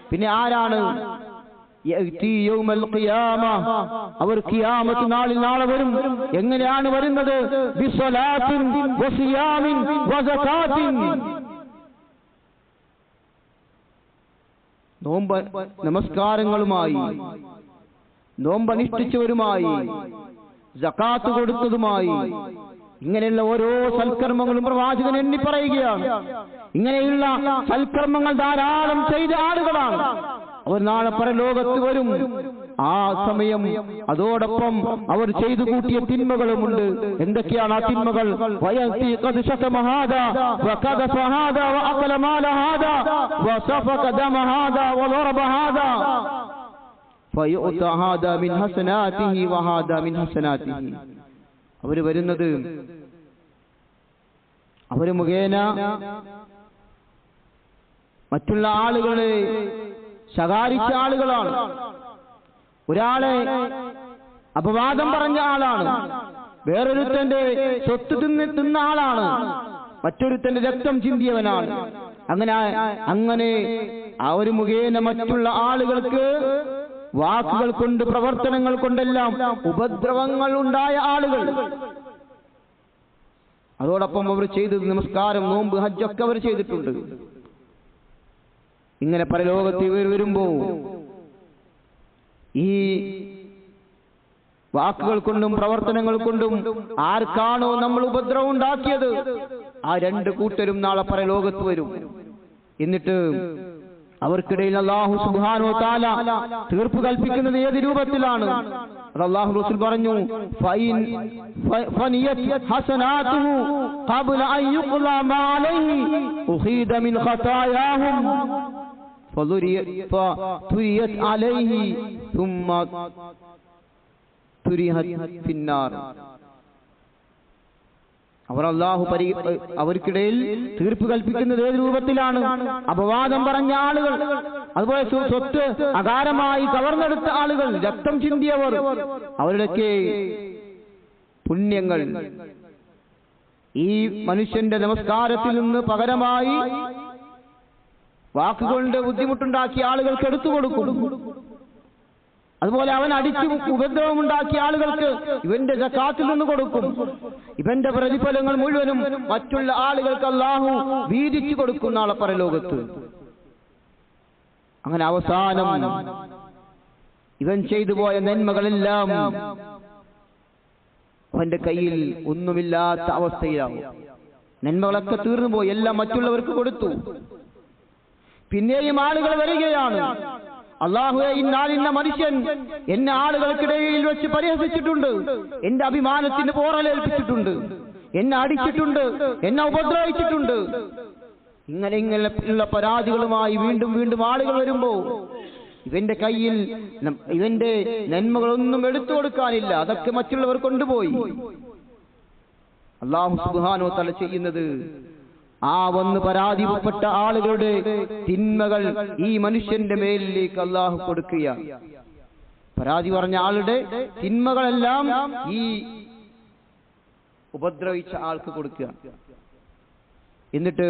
A: പിന്നെ ആരാണ്? അവർ ഖിയാമത്ത് നാളിൽ നാളെ വരും. എങ്ങനെയാണ് വരുന്നത്? ബിസ്സലാത്തിൻ വസിയാമിൻ വസകാത്തിൻ. നോമ്പ് നമസ്കാരങ്ങളുമായി, നോമ്പനുഷ്ഠിച്ചവരുമായി, സകാത്ത് കൊടുത്തതുമായി, ഇങ്ങനെയുള്ള ഓരോ സൽക്കർമ്മങ്ങളും പ്രവാചകൻ എണ്ണി പറയുകയാണ്. ഇങ്ങനെയുള്ള സൽക്കർമ്മങ്ങൾ ധാരാളം ചെയ്ത ആളുകളാണ്. അവർ നാളെ പരലോകത്ത് വരും. ആ സമയം അതോടൊപ്പം അവർ ചെയ്തു കൂട്ടിയ തിന്മകളുമുണ്ട്. എന്തൊക്കെയാണ് ആ തിന്മകൾ? അവര് വരുന്നത്, അവര് മുഖേന മറ്റുള്ള ആളുകളെ ശകാരിച്ച ആളുകളാണ്. ഒരാളെ അപവാദം പറഞ്ഞ ആളാണ്, വേറൊരുത്തന്റെ സ്വത്ത് തിന്ന ആളാണ്, മറ്റൊരുത്തന്റെ രക്തം ചിന്തിയവനാണ്. അങ്ങനെ അവർ മുഖേന മറ്റുള്ള ആളുകൾക്ക് വാക്കുകൾ കൊണ്ട് പ്രവർത്തനങ്ങൾ കൊണ്ടെല്ലാം ഉപദ്രവങ്ങൾ ഉണ്ടായ ആളുകൾ. അതോടൊപ്പം അവർ ചെയ്തത് നമസ്കാരം, നോമ്പ്, ഹജ്ജൊക്കെ അവർ ചെയ്തിട്ടുണ്ട്. ഇങ്ങനെ പരലോകത്ത് ഇവർ വരുമ്പോ ഈ വാക്കുകൾ കൊണ്ടും പ്രവർത്തനങ്ങൾ കൊണ്ടും ആർക്കാണോ നമ്മൾ ഉപദ്രവം ഉണ്ടാക്കിയത് ആ 2 കൂട്ടരും നാളെ പരലോകത്ത് വരും. എന്നിട്ട് അവർക്കിടയിൽ അല്ലാഹു സുബ്ഹാനഹു വ തആല തീർപ്പ് കൽപ്പിക്കുന്നത് ഏത് രൂപത്തിലാണ്? അല്ലാഹു റസൂൽ പറഞ്ഞു, ഫനിയത് ഹസനാതുഹു ഖബ്ല അൻ യുഖ്ലാ മാ അലൈഹി ഉഖീദ മിൻ ഖതായാഹും ഫതുരിയത് അലൈഹി ثم തുരിഹത് ഫിന്നാർ. അവർക്കിടയിൽ തീർപ്പ് കൽപ്പിക്കുന്നത് ഏത് രൂപത്തിലാണ്? അപവാദം പറഞ്ഞ ആളുകൾ, അതുപോലെ സ്വത്ത് അകാരമായി കവർന്നെടുത്ത ആളുകൾ, രക്തം ചിന്തിയവർ, അവരുടെയൊക്കെ പുണ്യങ്ങൾ ഈ മനുഷ്യന്റെ നമസ്കാരത്തിൽ നിന്ന് പകരമായി വാക്കുകളുടെ ബുദ്ധിമുട്ടുണ്ടാക്കിയ ആളുകൾക്ക് എടുത്തു കൊടുക്കും. അതുപോലെ അവൻ അടിച്ചു ഉപദ്രവമുണ്ടാക്കിയ ആളുകൾക്ക് ഇവന്റെ സക്കാത്തിൽ നിന്ന് കൊടുക്കും. ഇവന്റെ പ്രതിഫലങ്ങൾ മുഴുവനും മറ്റുള്ള ആളുകൾക്ക് അല്ലാഹു വീതിച്ചു കൊടുക്കും നാളെ പരലോകത്ത്. അങ്ങനെ അവസാനം ഇവൻ ചെയ്തു പോയ നന്മകളെല്ലാം അവന്റെ കയ്യിൽ ഒന്നുമില്ലാത്ത അവസ്ഥയിലാവും. നന്മകളൊക്കെ തീർന്നു പോയി, എല്ലാം മറ്റുള്ളവർക്ക് കൊടുത്തു. പിന്നെയും ആളുകൾ വരികയാണ്, അല്ലാഹുവേ, ഇന്നാലിന്ന മനുഷ്യൻ എന്നെ ആളുകൾക്കിടയിൽ വെച്ച് പരിഹസിച്ചിട്ടുണ്ട്, എന്റെ അഭിമാനത്തിന് പോറലേൽപ്പിച്ചിട്ടുണ്ട്, എന്നെ അടിച്ചിട്ടുണ്ട്, എന്നെ ഉപദ്രവിച്ചിട്ടുണ്ട്. ഇങ്ങനെയുള്ള പരാതികളുമായി വീണ്ടും വീണ്ടും ആളുകൾ വരുമ്പോ ഇവന്റെ കയ്യിൽ ഇവന്റെ നന്മകളൊന്നും എടുത്തു കൊടുക്കാനില്ല, അതൊക്കെ മറ്റുള്ളവർ കൊണ്ടുപോയി. അല്ലാഹു സുബ്ഹാനഹു വ തആല ചെയ്യുന്നത്, ആ വന്ന് പരാതിപ്പെട്ട ആളുകളുടെ തിന്മകൾ ഈ മനുഷ്യന്റെ മേലിലേക്ക് അല്ലാഹു കൊടുക്കുക. പരാതി പറഞ്ഞ ആളുടെ തിന്മകളെല്ലാം ഈ ഉപദ്രവിച്ച ആൾക്ക് കൊടുക്കുക. എന്നിട്ട്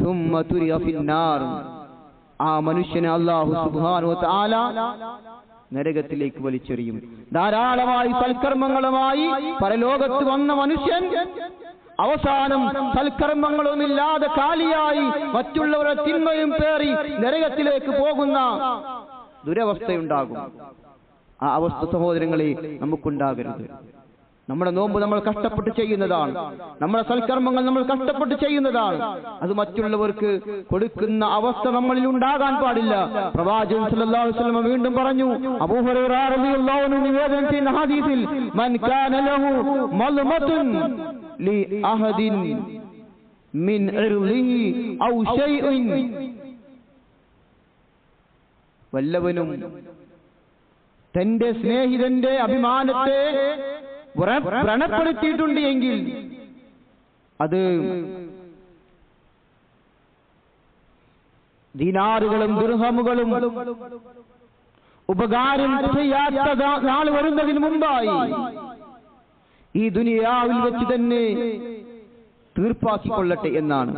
A: സുമ്മ തുരിയ ഫിന്നാർ, ആ മനുഷ്യനെ അല്ലാഹു സുബ്ഹാനഹു വ തആല നരകത്തിലേക്ക് വലിച്ചെറിയും. ധാരാളമായി സൽക്കർമ്മങ്ങളുമായി പരലോകത്ത് വന്ന മനുഷ്യൻ അവസാനം സൽക്കർമ്മങ്ങളൊന്നുമില്ലാതെ കാലിയായി മറ്റുള്ളവരുടെ തിന്മയും പേറി നരകത്തിലേക്ക് പോകുന്ന ദുരവസ്ഥയുണ്ടാകും. ആ അവസ്ഥ സഹോദരങ്ങളെ നമുക്കുണ്ടാകരുത്. നമ്മുടെ നോമ്പ് നമ്മൾ കഷ്ടപ്പെട്ട് ചെയ്യുന്നതാണ്, നമ്മുടെ സൽക്കർമ്മങ്ങൾ നമ്മൾ കഷ്ടപ്പെട്ട് ചെയ്യുന്നതാണ്. അത് മറ്റുള്ളവർക്ക് കൊടുക്കുന്ന അവസ്ഥ നമ്മളിൽ ഉണ്ടാകാൻ പാടില്ല. പ്രവാചകൻ സല്ലല്ലാഹു അലൈഹി വസല്ലം വീണ്ടും പറഞ്ഞു, അബൂ ഹുറൈറ റളിയല്ലാഹു അൻഹു നിവേദനം ചെയ്യുന്ന ഹദീസിൽ, മൻ കാന ലഹു മൽമത്തുൻ ലി അഹദിൻ മിൻ ഇർളിഹി ഔ ശൈഇൻ, വല്ലവനും തന്റെ സ്നേഹിതന്റെ അഭിമാനത്തെ വ്രണപ്പെടുത്തിയിട്ടുണ്ട് എങ്കിൽ അത് ദീനാറുകളും ദിർഹമുകളും ഉപകാരം ചെയ്യാത്ത നാൾ വരുന്നതിന് മുമ്പായി ഈ ദുനിയാവിൽ വെച്ച് തന്നെ തീർപ്പാക്കിക്കൊള്ളട്ടെ എന്നാണ്.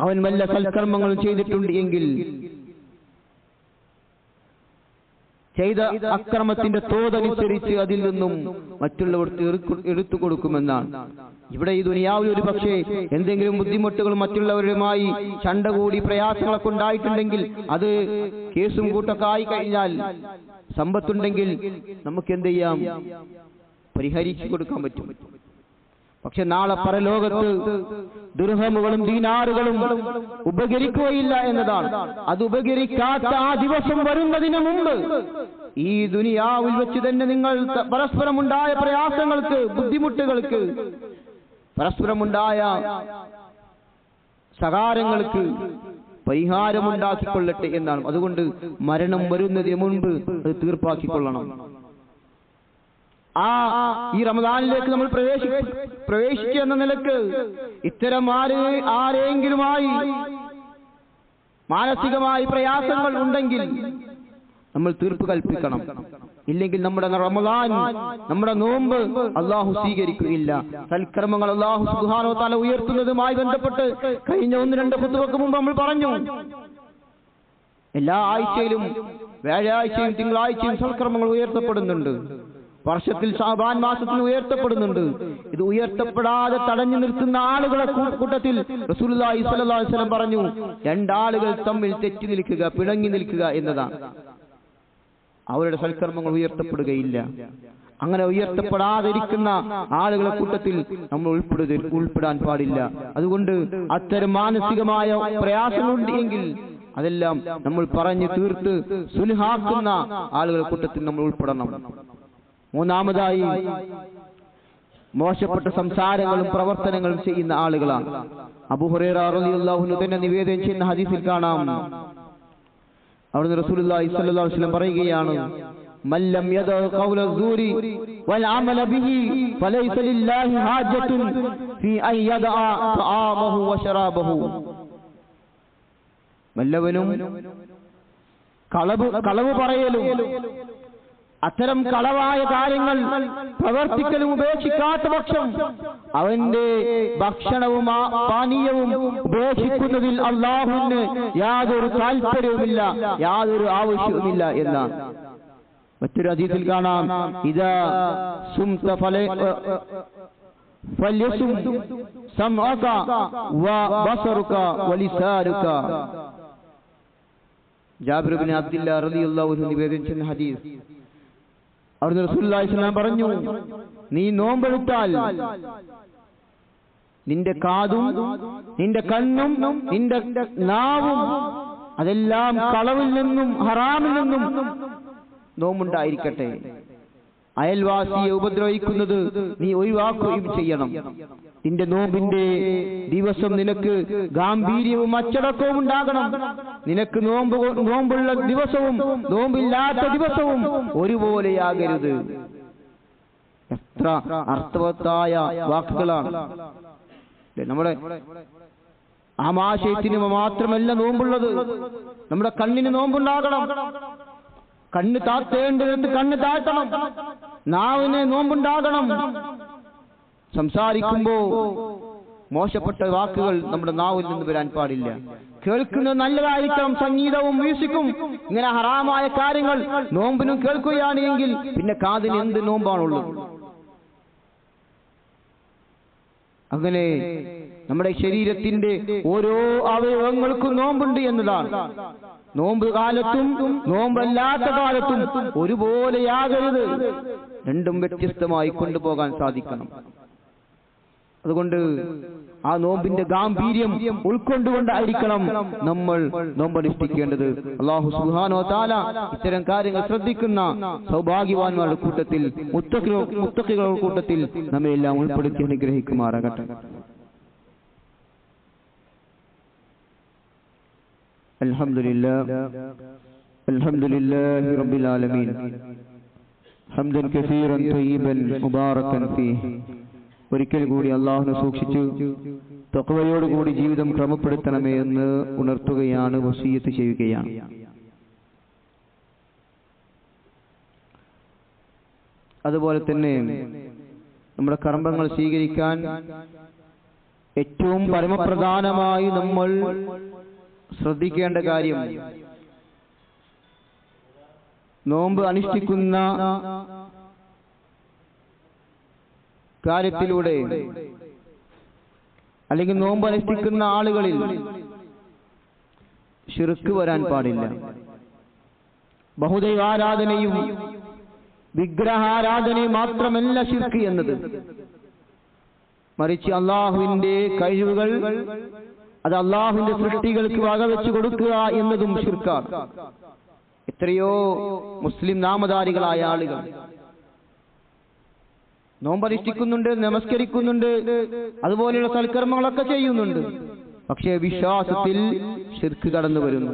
A: അവൻ വല്ല സൽക്കർമ്മങ്ങളും ചെയ്തിട്ടുണ്ട് എങ്കിൽ ചെയ്ത അക്രമത്തിന്റെ തോതനുസരിച്ച് അതിൽ നിന്നും മറ്റുള്ളവർക്ക് എടുത്തു കൊടുക്കുമെന്നാണ്. ഇവിടെ ഈ ദുനിയാവിൽ ഒരു പക്ഷേ എന്തെങ്കിലും ബുദ്ധിമുട്ടുകൾ മറ്റുള്ളവരുമായി ചണ്ട കൂടി പ്രയാസങ്ങളൊക്കെ ഉണ്ടായിട്ടുണ്ടെങ്കിൽ, അത് കേസും കൂട്ടൊക്കെ ആയി കഴിഞ്ഞാൽ സമ്പത്തുണ്ടെങ്കിൽ നമുക്ക് എന്ത് ചെയ്യാം, പരിഹരിച്ചു കൊടുക്കാൻ പറ്റും. പക്ഷെ നാളെ പരലോകത്ത് ദിർഹമുകളും ദീനാറുകളും ഉപകരിക്കുകയില്ല എന്നതാണ്. അത് ഉപകരിക്കാത്ത ആ ദിവസം വരുന്നതിന് മുമ്പ് ഈ ദുനിയാവിൽ വെച്ച് തന്നെ നിങ്ങൾ പരസ്പരമുണ്ടായ പ്രയാസങ്ങൾക്ക്, ബുദ്ധിമുട്ടുകൾക്ക്, പരസ്പരമുണ്ടായ സകാരങ്ങൾക്ക് പരിഹാരമുണ്ടാക്കിക്കൊള്ളട്ടെ എന്നാണ്. അതുകൊണ്ട് മരണം വരുന്നതിന് മുൻപ് അത് തീർപ്പാക്കിക്കൊള്ളണം. ഈ റമദാനിലേക്ക് നമ്മൾ പ്രവേശിക്കുക എന്ന നിലക്ക് ഇത്തരം ആരെങ്കിലുമായി മാനസികമായി പ്രയാസങ്ങൾ ഉണ്ടെങ്കിൽ നമ്മൾ തീർപ്പ് കൽപ്പിക്കണം. ഇല്ലെങ്കിൽ നമ്മുടെ റമദാൻ, നമ്മുടെ നോമ്പ് അല്ലാഹു സ്വീകരിക്കുകയില്ല. സൽക്കർമ്മങ്ങൾ അല്ലാഹു സുബ്ഹാനഹു വ തആല ഉയർത്തുന്നതുമായി ബന്ധപ്പെട്ട് കഴിഞ്ഞ 1-2 ഖുതുബക്ക് മുമ്പ് നമ്മൾ പറഞ്ഞു, എല്ലാ ആഴ്ചയിലും വ്യാഴാഴ്ചയും തിങ്കളാഴ്ചയും സൽക്കർമ്മങ്ങൾ ഉയർത്തപ്പെടുന്നുണ്ട്. വർഷത്തിൽ ശഅബാൻ മാസത്തിൽ ഉയർത്തപ്പെടുന്നുണ്ട്. ഇത് ഉയർത്തപ്പെടാതെ തടഞ്ഞു നിർത്തുന്ന ആളുകളെ കൂട്ടത്തിൽ റസൂലുള്ളാഹി സ്വല്ലല്ലാഹു അലൈഹി വസല്ലം പറഞ്ഞു, 2 ആളുകൾ തമ്മിൽ തെറ്റി നിൽക്കുക, പിണങ്ങി നിൽക്കുക എന്നതാണ്. അവരുടെ സൽക്കർമ്മങ്ങൾ ഉയർത്തപ്പെടുകയില്ല. അങ്ങനെ ഉയർത്തപ്പെടാതിരിക്കുന്ന ആളുകളെ കൂട്ടത്തിൽ നമ്മൾ ഉൾപ്പെടാൻ പാടില്ല. അതുകൊണ്ട് അത്തരം മാനസികമായ പ്രയാസങ്ങളുണ്ട് എങ്കിൽ അതെല്ലാം നമ്മൾ പറഞ്ഞു തീർത്ത് സുൽഹാക്കുന്ന ആളുകളെ കൂട്ടത്തിൽ നമ്മൾ ഉൾപ്പെടണം. മൂന്നാമതായി, മോശപ്പെട്ട സംസാരങ്ങളും പ്രവർത്തനങ്ങളും ചെയ്യുന്ന ആളുകളാണ്. അബൂ ഹുറൈറ റളിയല്ലാഹു അൻഹു തന്നെ നിവേദനം ചെയ്യുന്ന ഹദീസിൽ കാണാം, അവിടുന്ന് റസൂലുള്ളാഹി സ്വല്ലല്ലാഹു അലൈഹി വസല്ലം പറയുകയാണ്, മല്ലം യദഉ ഖൗല അസ്സൂരി വൽ അമല ബിഹി ഫലൈസ ലില്ലാഹി ഹാജത്തുൻ ഫീ അൻ യദഅ തആമഹു വശറാബഹു. വല്ലവനും കളവ് പറയലും അത്തരം കളവായ കാര്യങ്ങൾ പ്രവർത്തിക്കലും ഉപേക്ഷിക്കാത്ത പക്ഷം അവന്റെ ഭക്ഷണവും പാനീയവും ഉപേക്ഷിക്കുന്നതിൽ അല്ലാഹുവിന് യാതൊരു താല്പര്യവുമില്ല, യാതൊരു ആവശ്യവുമില്ല എന്നാണ്. മറ്റൊരു ഹദീസിൽ കാണാം, ഇദാ സുംത ഫല്യസും സമഅക വബസറുക വലിസാനുക. ജാബിർ ഇബ്നു അബ്ദുല്ലാഹ് റളിയല്ലാഹു അൻഹു നിവേദിച്ച ഹദീസ്. അവിടുന്ന് റസൂലുള്ളാഹി സ്വല്ലല്ലാഹു അലൈഹി വസല്ലം പറഞ്ഞു, നീ നോമ്പെടുത്താൽ നിന്റെ കാതും നിന്റെ കണ്ണും നിന്റെ നാവും അതെല്ലാം കളവിൽ നിന്നും ഹറാമിൽ നിന്നും നോമ്പുണ്ടായിരിക്കട്ടെ. അയൽവാസിയെ ഉപദ്രവിക്കുന്നത് നീ ഒഴിവാക്കുകയും ചെയ്യണം. നിന്റെ നോമ്പിന്റെ ദിവസം നിനക്ക് ഗാംഭീര്യവും അച്ചടക്കവും ഉണ്ടാകണം. നിനക്ക് നോമ്പുള്ള ദിവസവും നോമ്പില്ലാത്ത ദിവസവും ഒരുപോലെയാകരുത്. എത്ര അർത്ഥവത്തായ വാക്കുകളാണ്. നമ്മുടെ ആമാശയത്തിന് മാത്രമല്ല നോമ്പുള്ളത്, നമ്മുടെ കണ്ണിന് നോമ്പുണ്ടാകണം. കണ്ണ് താത്തേണ്ടത് കണ്ണ് താഴ്ത്തണം. നാവിന് നോമ്പുണ്ടാകണം. സംസാരിക്കുമ്പോ മോശപ്പെട്ട വാക്കുകൾ നമ്മുടെ നാവിൽ നിന്ന് വരാൻ പാടില്ല. കേൾക്കുന്നത് നല്ലതായിരിക്കണം. സംഗീതവും മ്യൂസിക്കും ഇങ്ങനെ ഹറാമായ കാര്യങ്ങൾ നോമ്പിനും കേൾക്കുകയാണ് എങ്കിൽ പിന്നെ കാതിന് എന്ത് നോമ്പാണുള്ളത്? അങ്ങനെ നമ്മുടെ ശരീരത്തിന്റെ ഓരോ അവയവങ്ങൾക്കും നോമ്പുണ്ട് എന്നതാണ്. നോമ്പ് കാലത്തും നോമ്പല്ലാത്ത കാലത്തും ഒരുപോലെയാകരുത്. രണ്ടും വ്യത്യസ്തമായി കൊണ്ടുപോകാൻ സാധിക്കണം. അതുകൊണ്ട് ആ നോമ്പിന്റെ ഗാംഭീര്യം ഉൾക്കൊണ്ടുകൊണ്ടായിരിക്കണം നമ്മൾ നോമ്പനുഷ്ഠിക്കേണ്ടത്. അല്ലാഹു സുബ്ഹാനഹു വ തആല ഇത്തരം കാര്യങ്ങൾ ശ്രദ്ധിക്കുന്ന സൗഭാഗ്യവാന്മാരുടെ കൂട്ടത്തിൽ, മുത്തഖികളുടെ കൂട്ടത്തിൽ നമ്മെ എല്ലാം ഉൾപ്പെടുത്തി അനുഗ്രഹിക്കുമാറാകട്ടെ. അൽഹംദുലില്ലാഹി റബ്ബിൽ ആലമീൻ ഹംദൻ കസീറൻ തയ്യിബൻ മുബാറകൻ ഫീഹി. ഒരിക്കൽ കൂടി അല്ലാഹുവിനെ സൂക്ഷിച്ചു തഖ്വയോടുകൂടി ജീവിതം ക്രമപ്പെടുത്തണമേ എന്ന് ഉണർത്തുകയാണ്, വസിയ്യത്ത് ചെയ്യുകയാണ്. അതുപോലെ തന്നെ നമ്മുടെ കർമ്മങ്ങൾ സ്വീകരിക്കാൻ ഏറ്റവും പരമപ്രധാനമായി നമ്മൾ ശ്രദ്ധിക്കേണ്ട കാര്യം, നോമ്പ് അനുഷ്ഠിക്കുന്ന കാര്യത്തിലൂടെ അല്ലെങ്കിൽ നോമ്പ് അനുഷ്ഠിക്കുന്ന ആളുകളിൽ ശിർക്ക് വരാൻ പാടില്ല. ബഹുദൈവാരാധനയും വിഗ്രഹാരാധനയും മാത്രമല്ല ശിർക്ക് എന്നത്, മറിച്ച് അള്ളാഹുവിന്റെ കഴിവുകൾ അത് അള്ളാഹുവിന്റെ സൃഷ്ടികൾക്ക് വകവെച്ചു കൊടുക്കുക എന്നതും ശിർക്കാണ്. എത്രയോ മുസ്ലിം നാമധാരികളായ ആളുകൾ നോമ്പനുഷ്ഠിക്കുന്നുണ്ട്, നമസ്കരിക്കുന്നുണ്ട്, അതുപോലെയുള്ള സൽക്കർമ്മങ്ങളൊക്കെ ചെയ്യുന്നുണ്ട്. പക്ഷേ വിശ്വാസത്തിൽ ശിർക്ക് കടന്നു വരുന്നു.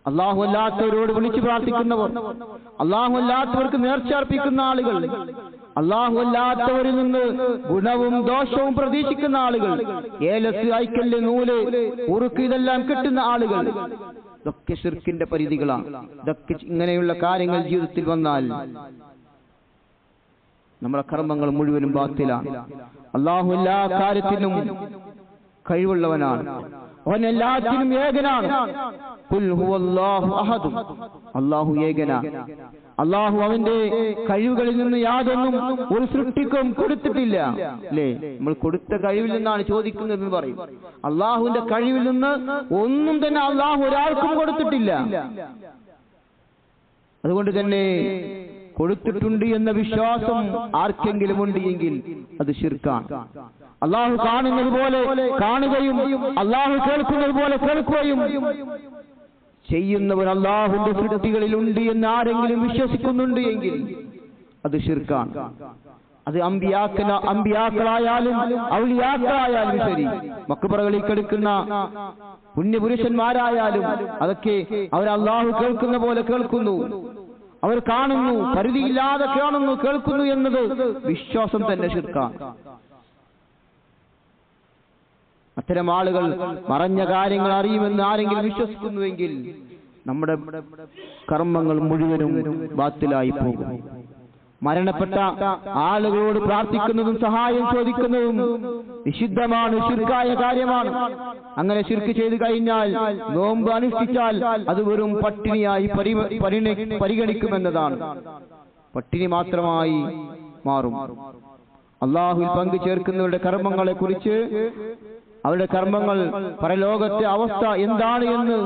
A: അല്ലാഹു അല്ലാത്തവരോട് വിളിച്ചു പ്രാർത്ഥിക്കുന്നവർ, അല്ലാഹു അല്ലാത്തവർക്ക് നേർച്ചർപ്പിക്കുന്ന ആളുകൾ, അല്ലാഹു അല്ലാത്തവരിൽ നിന്ന് ഗുണവും ദോഷവും പ്രതീക്ഷിക്കുന്ന ആളുകൾ, ഏലസ്, ഐക്കല്ല്, നൂല്, ഉറുക്ക് ഇതെല്ലാം കിട്ടുന്ന ആളുകൾ, ഇതൊക്കെ ശിർക്കിന്റെ പരിധികളാണ്. ഇതൊക്കെ ഇങ്ങനെയുള്ള കാര്യങ്ങൾ ജീവിതത്തിൽ വന്നാൽ നമ്മുടെ കർമ്മങ്ങൾ മുഴുവനും ബാത്തിലാണ്. അല്ലാഹു എല്ലാ കാര്യത്തിനും കഴിവുള്ളവനാണ്, അവൻ എല്ലാത്തിനും ഏകനാണ്. ഖുൽ ഹുവല്ലാഹു അഹദ്, അല്ലാഹു ഏകനാണ്. അല്ലാഹു അവന്റെ കഴിവുകളിൽ നിന്ന് യാതൊന്നും ഒരു സൃഷ്ടിക്കും കൊടുത്തിട്ടില്ല. അല്ലേ, നമ്മൾ കൊടുത്ത കഴിവിൽ നിന്നാണ് ചോദിക്കുന്നതെന്ന് പറയും. അല്ലാഹുവിന്റെ കഴിവിൽ നിന്ന് ഒന്നും തന്നെ അല്ലാഹു ഒരാൾക്കും കൊടുത്തിട്ടില്ല. അതുകൊണ്ട് തന്നെ കൊടുത്തിട്ടുണ്ട് എന്ന വിശ്വാസം ആർക്കെങ്കിലും ഉണ്ട് എങ്കിൽ അത് ശിർക്കാണ്. അല്ലാഹു കാണുന്നത് പോലെ കാണുകയും അല്ലാഹു കേൾക്കുന്നത് പോലെ കേൾക്കുകയും ചെയ്യുന്നവൻ അല്ലാഹുവിന്റെ സൃഷ്ടികളിൽ ഉണ്ട് എന്ന് ആരെങ്കിലും വിശ്വസിക്കുന്നുണ്ട് എങ്കിൽ അത് ശിർക്കാണ്. അത് അമ്പിയാക്കളായാലും ഔലിയാക്കളായാലും ശരി, മക്ബറകളിൽ കിടക്കുന്ന പുണ്യപുരുഷന്മാരായാലും അതൊക്കെ അവർ അല്ലാഹു കേൾക്കുന്ന പോലെ കേൾക്കുന്നു, അവർ കാണുന്നു, പരിധിയില്ലാതെ കാണുന്നു, കേൾക്കുന്നു എന്നത് വിശ്വാസം തന്നെ ശിർക്കാണ്. അത്തരം ആളുകൾ മറഞ്ഞ കാര്യങ്ങൾ അറിയുമെന്ന് ആരെങ്കിലും വിശ്വസിക്കുന്നുവെങ്കിൽ നമ്മുടെ കർമ്മങ്ങൾ മുഴുവനും ബാത്തിലായി പോകും. മരണപ്പെട്ട ആളുകളോട് പ്രാർത്ഥിക്കുന്നതും സഹായം ചോദിക്കുന്നതും നിഷിദ്ധമാണ്, ശിർക്കായ കാര്യമാണ്. അങ്ങനെ ശിർക്ക് ചെയ്തു കഴിഞ്ഞാൽ, നോമ്പ് അനുഷ്ഠിച്ചാൽ അത് വെറും പട്ടിണിയായി പരിഗണിക്കുമെന്നതാണ്. പട്ടിണി മാത്രമായി മാറും. അള്ളാഹുവിൽ പങ്കു ചേർക്കുന്നവരുടെ കർമ്മങ്ങളെ കുറിച്ച്, അവരുടെ കർമ്മങ്ങൾ പരലോകത്തെ അവസ്ഥ എന്താണ് എന്ന്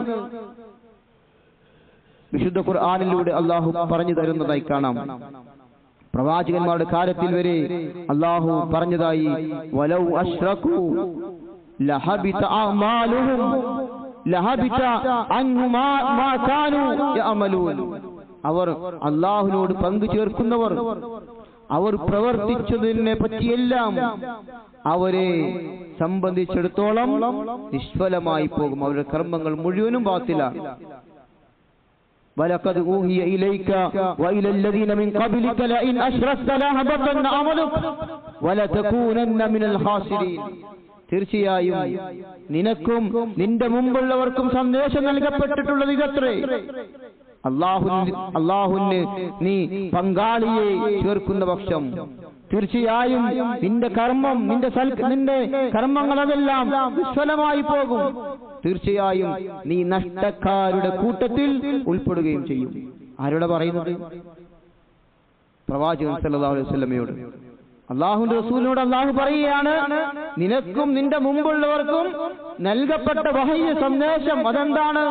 A: വിശുദ്ധ ഖുർആനിലൂടെ അള്ളാഹു പറഞ്ഞു തരുന്നതായി കാണാം. പ്രവാചകന്മാരുടെ കാര്യത്തിൽ വരെ അള്ളാഹു പറഞ്ഞതായി, വലൗ അശ്റകൂ ലഹബിത അഅമാലുഹും ലഹബിത അൻഹും മാ കാനൂ യഅമലൂൻ. അവർ അള്ളാഹുവിനോട് പങ്കു ചേർക്കുന്നവർ, അവർ പ്രവർത്തിച്ചതിനെ പറ്റിയെല്ലാം അവരെ സംബന്ധിച്ചിടത്തോളം നിഷ്ഫലമായി പോകും. അവരുടെ കർമ്മങ്ങൾ മുഴുവനും ബാത്തിലാണ്. وَلَقَدْ أُوحِيَ إِلَيْكَ وَإِلَى الَّذِينَ مِنْ قَبْلِكَ لَئِنْ أَشْرَكْتَ لَيَحْبَطَنَّ عَمَلُكَ وَلَتَكُونَنَّ مِنَ الْخَاسِرِينَ. തീർച്ചയായും നിനക്കും നിന്റെ മുമ്പുള്ളവർക്കും സന്ദേശം നൽകപ്പെട്ടിട്ടുള്ളത് ഇതത്രേ, അല്ലാഹുവിന് നീ പങ്കാളിയെ ചേർക്കുന്ന പക്ഷം തീർച്ചയായും നിന്റെ കർമ്മങ്ങൾ അതെല്ലാം വിഫലമായി പോകും. തീർച്ചയായും നീ നഷ്ടക്കാരുടെ കൂട്ടത്തിൽ ഉൾപ്പെടുകയും ചെയ്യും. ആരോടാ പറയുന്നത്? പ്രവാചകൻ സല്ലല്ലാഹു അലൈഹി വസല്ലമയോട്. അല്ലാഹുവിന്റെ റസൂലിനോട് അല്ലാഹു പറയുകയാണ്, നിനക്കും നിന്റെ മുമ്പുള്ളവർക്കും നൽകപ്പെട്ട വഹയ്യ സന്ദേശം അതെന്താണ്?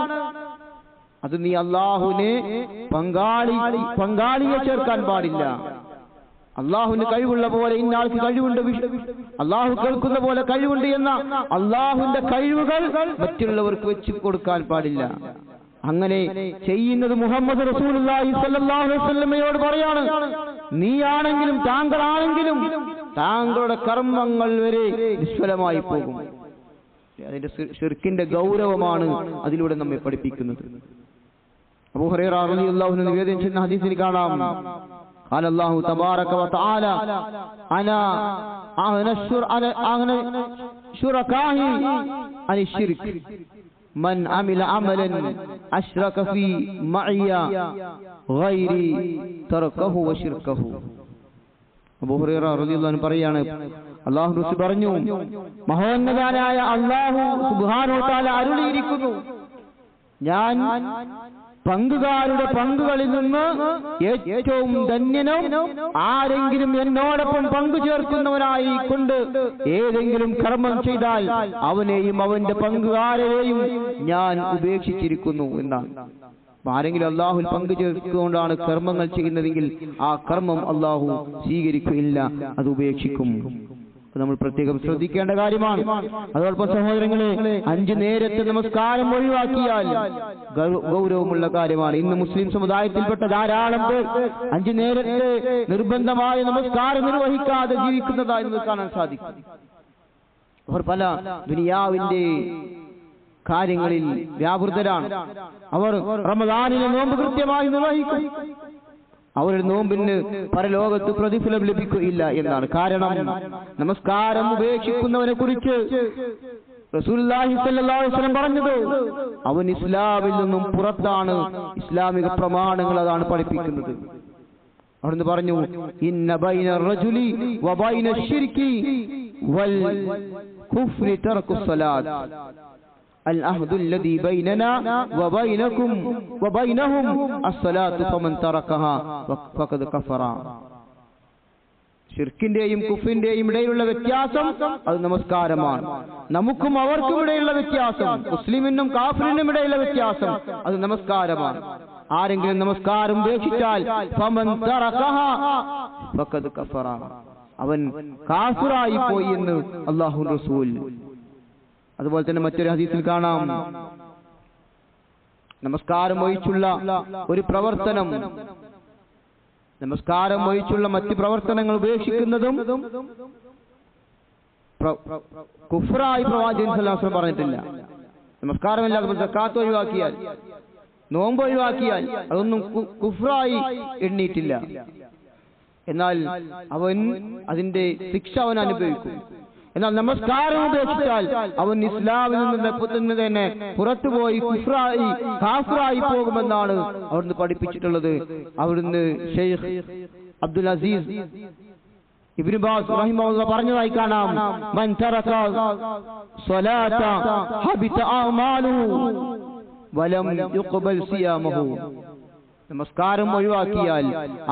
A: അത് നീ അല്ലാഹുവിനെ പങ്കാളിയെ ചേർക്കാൻ പാടില്ല. അള്ളാഹുവിന് കഴിവുള്ള പോലെ ഇന്നാൾക്ക് കഴിവുണ്ട്, അള്ളാഹു കേൾക്കുന്ന പോലെ കഴിവുണ്ട് എന്ന അള്ളാഹുവിന്റെ കഴിവുകൾ മറ്റുള്ളവർക്ക് വെച്ച് കൊടുക്കാൻ പാടില്ല. അങ്ങനെ ചെയ്യുന്നത് മുഹമ്മദ് റസൂലുള്ളാഹി സ്വല്ലല്ലാഹു അലൈഹി വസല്ലമയോട് പറയാണ്, നീയാണെങ്കിലും താങ്കളാണെങ്കിലും താങ്കളുടെ കർമ്മങ്ങൾ വരെ നിഷ്ഫലമായി പോകും. അതിന്റെ ശിർക്കിന്റെ ഗൗരവമാണ് അതിലൂടെ നമ്മെ പഠിപ്പിക്കുന്നത്. അബൂ ഹുറൈറ റളിയല്ലാഹു അൻഹു നിവേദനം ചെയ്യുന്ന ഹദീസിൽ കാണാം, قال الله تبارك وتعالى أنا أغنى شركائي عن الشرك من عمل عملا أشرك في معي غيري تركه وشركه. അബൂ ഹുറൈറ റളിയല്ലാഹു അൻഹു പറയാണ്, അല്ലാഹു റസൂൽ പറഞ്ഞു, മഹോന്നതനായ അല്ലാഹു സുബ്ഹാനഹു വ തആല അരുളിയിരിക്കുന്നു, ഞാൻ പങ്കുകാരുടെ പങ്കുകളിൽ നിന്ന് ഏറ്റവും ധന്യനും ആരെങ്കിലും എന്നോടൊപ്പം പങ്കു ചേർക്കുന്നവനായി കൊണ്ട് ഏതെങ്കിലും കർമ്മം ചെയ്താൽ അവനെയും അവന്റെ പങ്കുകാരെയും ഞാൻ ഉപേക്ഷിച്ചിരിക്കുന്നു എന്നാണ്. ആരെങ്കിലും അള്ളാഹുൽ പങ്കു ചേർത്തുകൊണ്ടാണ് കർമ്മങ്ങൾ ചെയ്യുന്നതെങ്കിൽ ആ കർമ്മം അള്ളാഹു സ്വീകരിക്കുകയില്ല, അത് ഉപേക്ഷിക്കും. നമ്മൾ പ്രത്യേകം ശ്രദ്ധിക്കേണ്ട കാര്യമാണ്. അതോടൊപ്പം സഹോദരങ്ങളെ, 5 നേരത്തെ നമസ്കാരം ഒഴിവാക്കിയാൽ ഗൗരവമുള്ള കാര്യമാണ്. ഇന്ന് മുസ്ലിം സമുദായത്തിൽപ്പെട്ട ധാരാളം പേർ 5 നേരത്തെ നിർബന്ധമായ നമസ്കാരം നിർവഹിക്കാതെ ജീവിക്കുന്നതായി നമുക്ക് കാണാൻ സാധിക്കും. അവർ പല ദുനിയാവിന്റെ കാര്യങ്ങളിൽ വ്യാപൃതരാണ്. അവർ റമദാനിലെ നോമ്പ് കൃത്യമായി നിർവഹിക്കും. അവരുടെ നോമ്പിന് പരലോകത്ത് പ്രതിഫലം ലഭിക്കുകയില്ല എന്നാണ്. കാരണം നമസ്കാരം ഉപേക്ഷിക്കുന്നവനെ കുറിച്ച് റസൂലുള്ളാഹി സ്വല്ലല്ലാഹു അലൈഹി വസല്ലം പറഞ്ഞത്, അവൻ ഇസ്ലാമിൽ നിന്നും പുറത്താണ്. ഇസ്ലാമിക പ്രമാണങ്ങൾ അതാണ് പഠിപ്പിക്കുന്നത്. അവിടുന്ന് പറഞ്ഞു, ഇന്ന ബൈന റജുലി വ ബൈന ശിർക്കി വൽ കുഫ്രി തർക്കുസ് സ്വലാത്ത് العهد الذي بيننا وبينكم وبينهم الصلاة فمن تركها فقد كفر. ശിർക്കിന്റെയും കുഫ്രിന്റെയും ഇടയിലുള്ള വ്യത്യാസം അത് നമസ്കാരമാണ്. നമുക്കും അവർക്കും ഇടയിലുള്ള വ്യത്യാസം, മുസ്ലിമിനും കാഫിറിനും ഇടയിലുള്ള വ്യത്യാസം അത് നമസ്കാരമാണ്. ആരെങ്കിലും നമസ്കാരം ഉപേക്ഷിച്ചാൽ ഫമൻ തറകഹാ ഫഖദ് കഫറ, അവൻ കാഫിറായി പോയി എന്ന് അല്ലാഹു റസൂൽ. അതുപോലെ തന്നെ മറ്റൊരു ഹദീസിൽ കാണാം, നമസ്കാരം ഒഴിച്ചുള്ള ഒരു പ്രവർത്തനം, നമസ്കാരം ഒഴിച്ചുള്ള മറ്റ് പ്രവർത്തനങ്ങൾ ഉപേക്ഷിക്കുന്നതും കുഫ്റായി പ്രവാചകൻ സല്ലല്ലാഹു അലൈഹി വസല്ലം പറഞ്ഞിട്ടില്ല. നമസ്കാരമില്ലാതെ സക്കാത്ത് ഒഴിവാക്കിയാൽ, നോമ്പ് ഒഴിവാക്കിയാൽ അതൊന്നും കുഫ്റായി എണ്ണിയിട്ടില്ല. എന്നാൽ അവൻ അതിന്റെ ശിക്ഷ അവൻ അനുഭവിക്കും. എന്നാൽ നമസ്കാരം ഉപേക്ഷിച്ചാൽ അവൻ ഇസ്ലാമിൽ നിന്ന് തന്നെ പുറത്തുപോയി കുഫ്രായി കാഫിറായി പോകുമെന്നാണ് അവിടുന്ന് പഠിപ്പിച്ചിട്ടുള്ളത്. അവിടുന്ന് ഷെയ്ഖ് അബ്ദുൽ അസീസ് ഇബ്നു ബാസ് റഹിമഹുല്ലാഹ് പറഞ്ഞതായി കാണാം, മൻ തറക സ്വലാത ഹബിത അഅമാലുഹു വലം യുഖ്ബൽ സിയാമുഹു. നമസ്കാരം ഒഴിവാക്കിയാൽ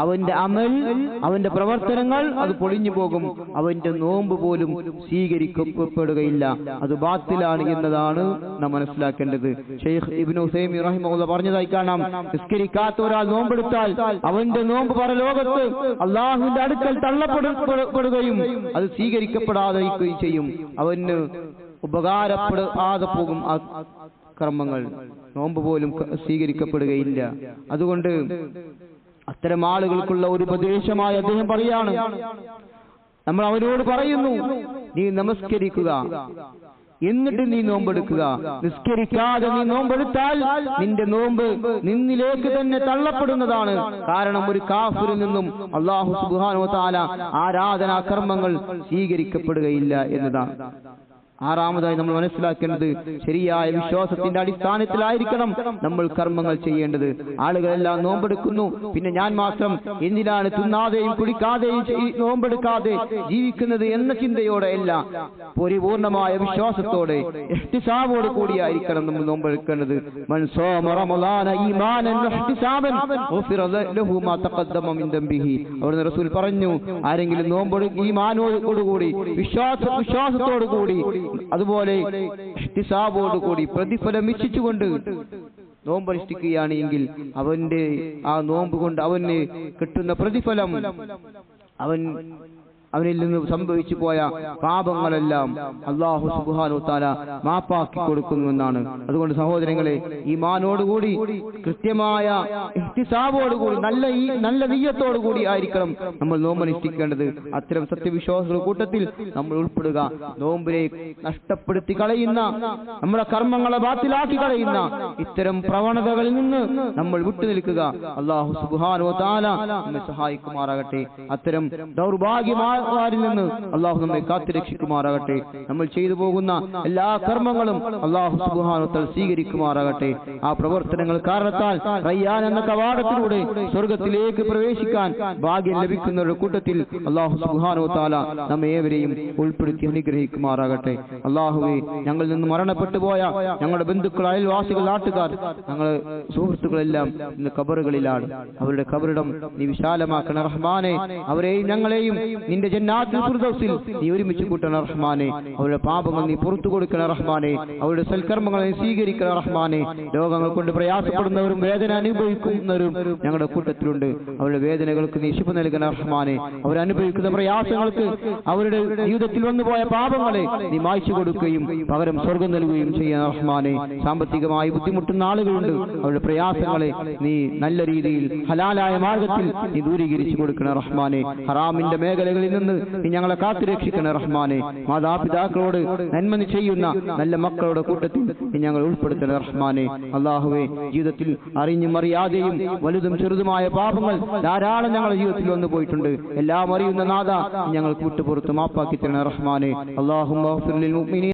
A: അവന്റെ അമൽ, അവന്റെ പ്രവർത്തനങ്ങൾ അത് പൊളിഞ്ഞു പോകും, അവന്റെ നോമ്പ് പോലും സ്വീകരിക്കപ്പെടുകയില്ല, അത് ബാത്തിലാണ് എന്നതാണ് നാം മനസ്സിലാക്കേണ്ടത്. ഷെയ്ഖ് ഇബ്നു ഉസൈമീൻ റഹിമഹുല്ലാഹ് പറഞ്ഞതായി കാണാം, നിസ്കരിക്കാത്ത ഒരാൾ നോമ്പെടുത്താൽ അവന്റെ നോമ്പ് പരലോകത്ത് അള്ളാഹുവിന്റെ അടുക്കൽ തള്ളപ്പെടുകയും അത് സ്വീകരിക്കപ്പെടാതെ ചെയ്യും, അവന് ഉപകാരപ്പെടാതെ പോകും ആ കർമ്മങ്ങൾ, നോമ്പ് പോലും സ്വീകരിക്കപ്പെടുകയില്ല. അതുകൊണ്ട് അത്തരം ആളുകൾക്കുള്ള ഒരു ഉപദേശമായി അദ്ദേഹം പറയാണ്, നമ്മൾ അവരോട് പറയുന്നു, നീ നമസ്കരിക്കുക, എന്നിട്ട് നീ നോമ്പെടുക്കുക. നിസ്കരിക്കാതെ നീ നോമ്പെടുത്താൽ നിന്റെ നോമ്പ് നിന്നിലേക്ക് തന്നെ തള്ളപ്പെടുന്നതാണ്. കാരണം ഒരു കാഫിറിൽ നിന്നും അല്ലാഹു സുബ്ഹാനഹു വ തആല ആരാധനാ കർമ്മങ്ങൾ സ്വീകരിക്കപ്പെടുകയില്ല എന്നതാണ്. ആറാമതായി നമ്മൾ മനസ്സിലാക്കേണ്ടത്, ശരിയായ വിശ്വാസത്തിന്റെ അടിസ്ഥാനത്തിലായിരിക്കണം നമ്മൾ കർമ്മങ്ങൾ ചെയ്യേണ്ടത്. ആളുകളെല്ലാം നോമ്പെടുക്കുന്നു, പിന്നെ ഞാൻ മാത്രം എന്തിനാണ് തിന്നാതെയും കുടിക്കാതെയും നോമ്പെടുക്കാതെ ജീവിക്കുന്നത് എന്ന ചിന്തയോടെ അല്ല, പരിപൂർണമായ വിശ്വാസത്തോടെ ഇഹ്തിസാബോട് കൂടിയായിരിക്കണം നമ്മൾ നോമ്പെടുക്കേണ്ടത്. മൻ സോമ റമളാന ഈമാനൻ വഹ്തിസാബൻ ഗുഫിറ ലഹു മാ തഖദ്ദമ മിൻ ദംബിഹി. അവിടുന്ന് റസൂൽ പറഞ്ഞു, ആരെങ്കിലും നോമ്പെടുക്കുക ഈമാനോടുകൂടി വിശ്വാസത്തോടു കൂടി അതുപോലെ ഇഹ്തിസാബോടുകൂടി പ്രതിഫലം ഇച്ഛിച്ചുകൊണ്ട് നോമ്പനുഷ്ഠിക്കുകയാണ് എങ്കിൽ അവന്റെ ആ നോമ്പ് കൊണ്ട് അവന് കിട്ടുന്ന പ്രതിഫലം അവനിൽ നിന്ന് സംഭവിച്ചു പോയ പാപങ്ങളെല്ലാം അല്ലാഹു സുബ്ഹാനഹു വ തആല മാപ്പാക്കി കൊടുക്കുന്നുവെന്നാണ്. അതുകൊണ്ട് സഹോദരങ്ങളെ, ഈമാനോടുകൂടി കൃത്യമായ ഇഹ്തിസാബോടുകൂടി നല്ല നിയ്യത്തോടുകൂടി ആയിരിക്കണം നമ്മൾ നോമ്പനുഷ്ഠിക്കേണ്ടത്. അത്തരം സത്യവിശ്വാസികളുടെ കൂട്ടത്തിൽ നമ്മൾ ഉൾപ്പെടുക. നോമ്പിനെ നഷ്ടപ്പെടുത്തി കളയുന്ന, നമ്മുടെ കർമ്മങ്ങളെ ബാത്തിലാക്കി കളയുന്ന ഇത്തരം പ്രവണതകളിൽ നിന്ന് നമ്മൾ വിട്ടുനിൽക്കുക. അല്ലാഹു സുബ്ഹാനഹു വ തആല നമ്മെ സഹായിക്കുമാറാകട്ടെ. അത്തരം ദൗർഭാഗ്യമായ നിന്ന് അല്ലാഹു നമ്മെ കാത്തുരക്ഷിക്കുമാറാകട്ടെ. നമ്മൾ ചെയ്തു പോകുന്ന എല്ലാ കർമ്മങ്ങളും അല്ലാഹു സുബ്ഹാനഹു വ തആല സ്വീകരിക്കുമാറാകട്ടെ. ആ പ്രവർത്തനങ്ങൾ കാരണത്താൽ റയ്യാൻ എന്ന കവാടത്തിലൂടെ സ്വർഗ്ഗത്തിലേക്ക് പ്രവേശിക്കാൻ ഭാഗ്യം ലഭിക്കുന്നവരുടെ കൂട്ടത്തിൽ അല്ലാഹു സുബ്ഹാനഹു വ തആല നമ്മെ ഏവരെയും ഉൾപ്പെടുത്തി അനുഗ്രഹിക്കുമാറാകട്ടെ. അല്ലാഹുവേ, ഞങ്ങളിൽ നിന്ന് മരണപ്പെട്ടു പോയ ഞങ്ങളുടെ ബന്ധുക്കൾ, അയൽവാസികൾ, നാട്ടുകാർ, ഞങ്ങളുടെ സുഹൃത്തുക്കളെല്ലാം ഇന്ന് ഖബറുകളിലാണ്. അവരുടെ ഖബറിടം നീ വിശാലമാക്കണ റഹ്മാനെ. അവരെയും ഞങ്ങളെയും നിന്റെ ജന്നാത്തുൽ ഫിർദൗസിൽ നീ ഒരുമിച്ച് കൂട്ടണ റഹ്മാനെ. അവരുടെ പാപങ്ങൾ നീ പുറത്തു കൊടുക്കണ റഹ്മാനെ. അവരുടെ സൽക്കർമ്മങ്ങൾ നീ സ്വീകരിക്കണ റഹ്മാനെ. രോഗങ്ങൾ കൊണ്ട് പ്രയാസപ്പെടുന്നവരും വേദന അനുഭവിക്കുന്നവരും ഞങ്ങളുടെ കൂട്ടത്തിലുണ്ട്. അവരുടെ വേദനകൾക്ക് നീ ശിഫ നൽകണ റഹ്മാനെ. അവരനുഭവിക്കുന്ന പ്രയാസങ്ങൾക്ക്, അവരുടെ ജീവിതത്തിൽ വന്നുപോയ പാപങ്ങളെ നീ മായ്ച്ചു കൊടുക്കുകയും പകരം സ്വർഗം നൽകുകയും ചെയ്യുന്ന റഹ്മാനെ. സാമ്പത്തികമായി ബുദ്ധിമുട്ടുന്ന ആളുകളുണ്ട്, അവരുടെ പ്രയാസങ്ങളെ നീ നല്ല രീതിയിൽ ഹലാലായ മാർഗത്തിൽ നീ ദൂരീകരിച്ചു കൊടുക്കണ റഹ്മാനെ. ഹറാമിന്റെ മേഖലകളിൽ നിന്ന് നീ ഞങ്ങളെ കാത്തുരക്ഷിക്കണ റഹ്മാനെ. മാതാപിതാക്കളോട് നന്മ ചെയ്യുന്ന നല്ല മക്കളുടെ കൂട്ടത്തിൽ നീ ഞങ്ങൾ ഉൾപ്പെടുത്തണ റഹ്മാനെ. അല്ലാഹുവേ, ജീവിതത്തിൽ അറിഞ്ഞും അറിയാതെയും വലുതും ചെറുതുമായ പാപങ്ങൾ ധാരാളം ഞങ്ങളുടെ ജീവിതത്തിൽ വന്നു പോയിട്ടുണ്ട്. എല്ലാം അറിയുന്ന നാഥ, ഞങ്ങൾ കൂട്ടുപുറത്ത് മാപ്പാക്കി തരണ റഹ്മാനെ. അല്ലാഹുമ്മ ഗ്ഫിർ ലിൽ മുഅ്മിനീന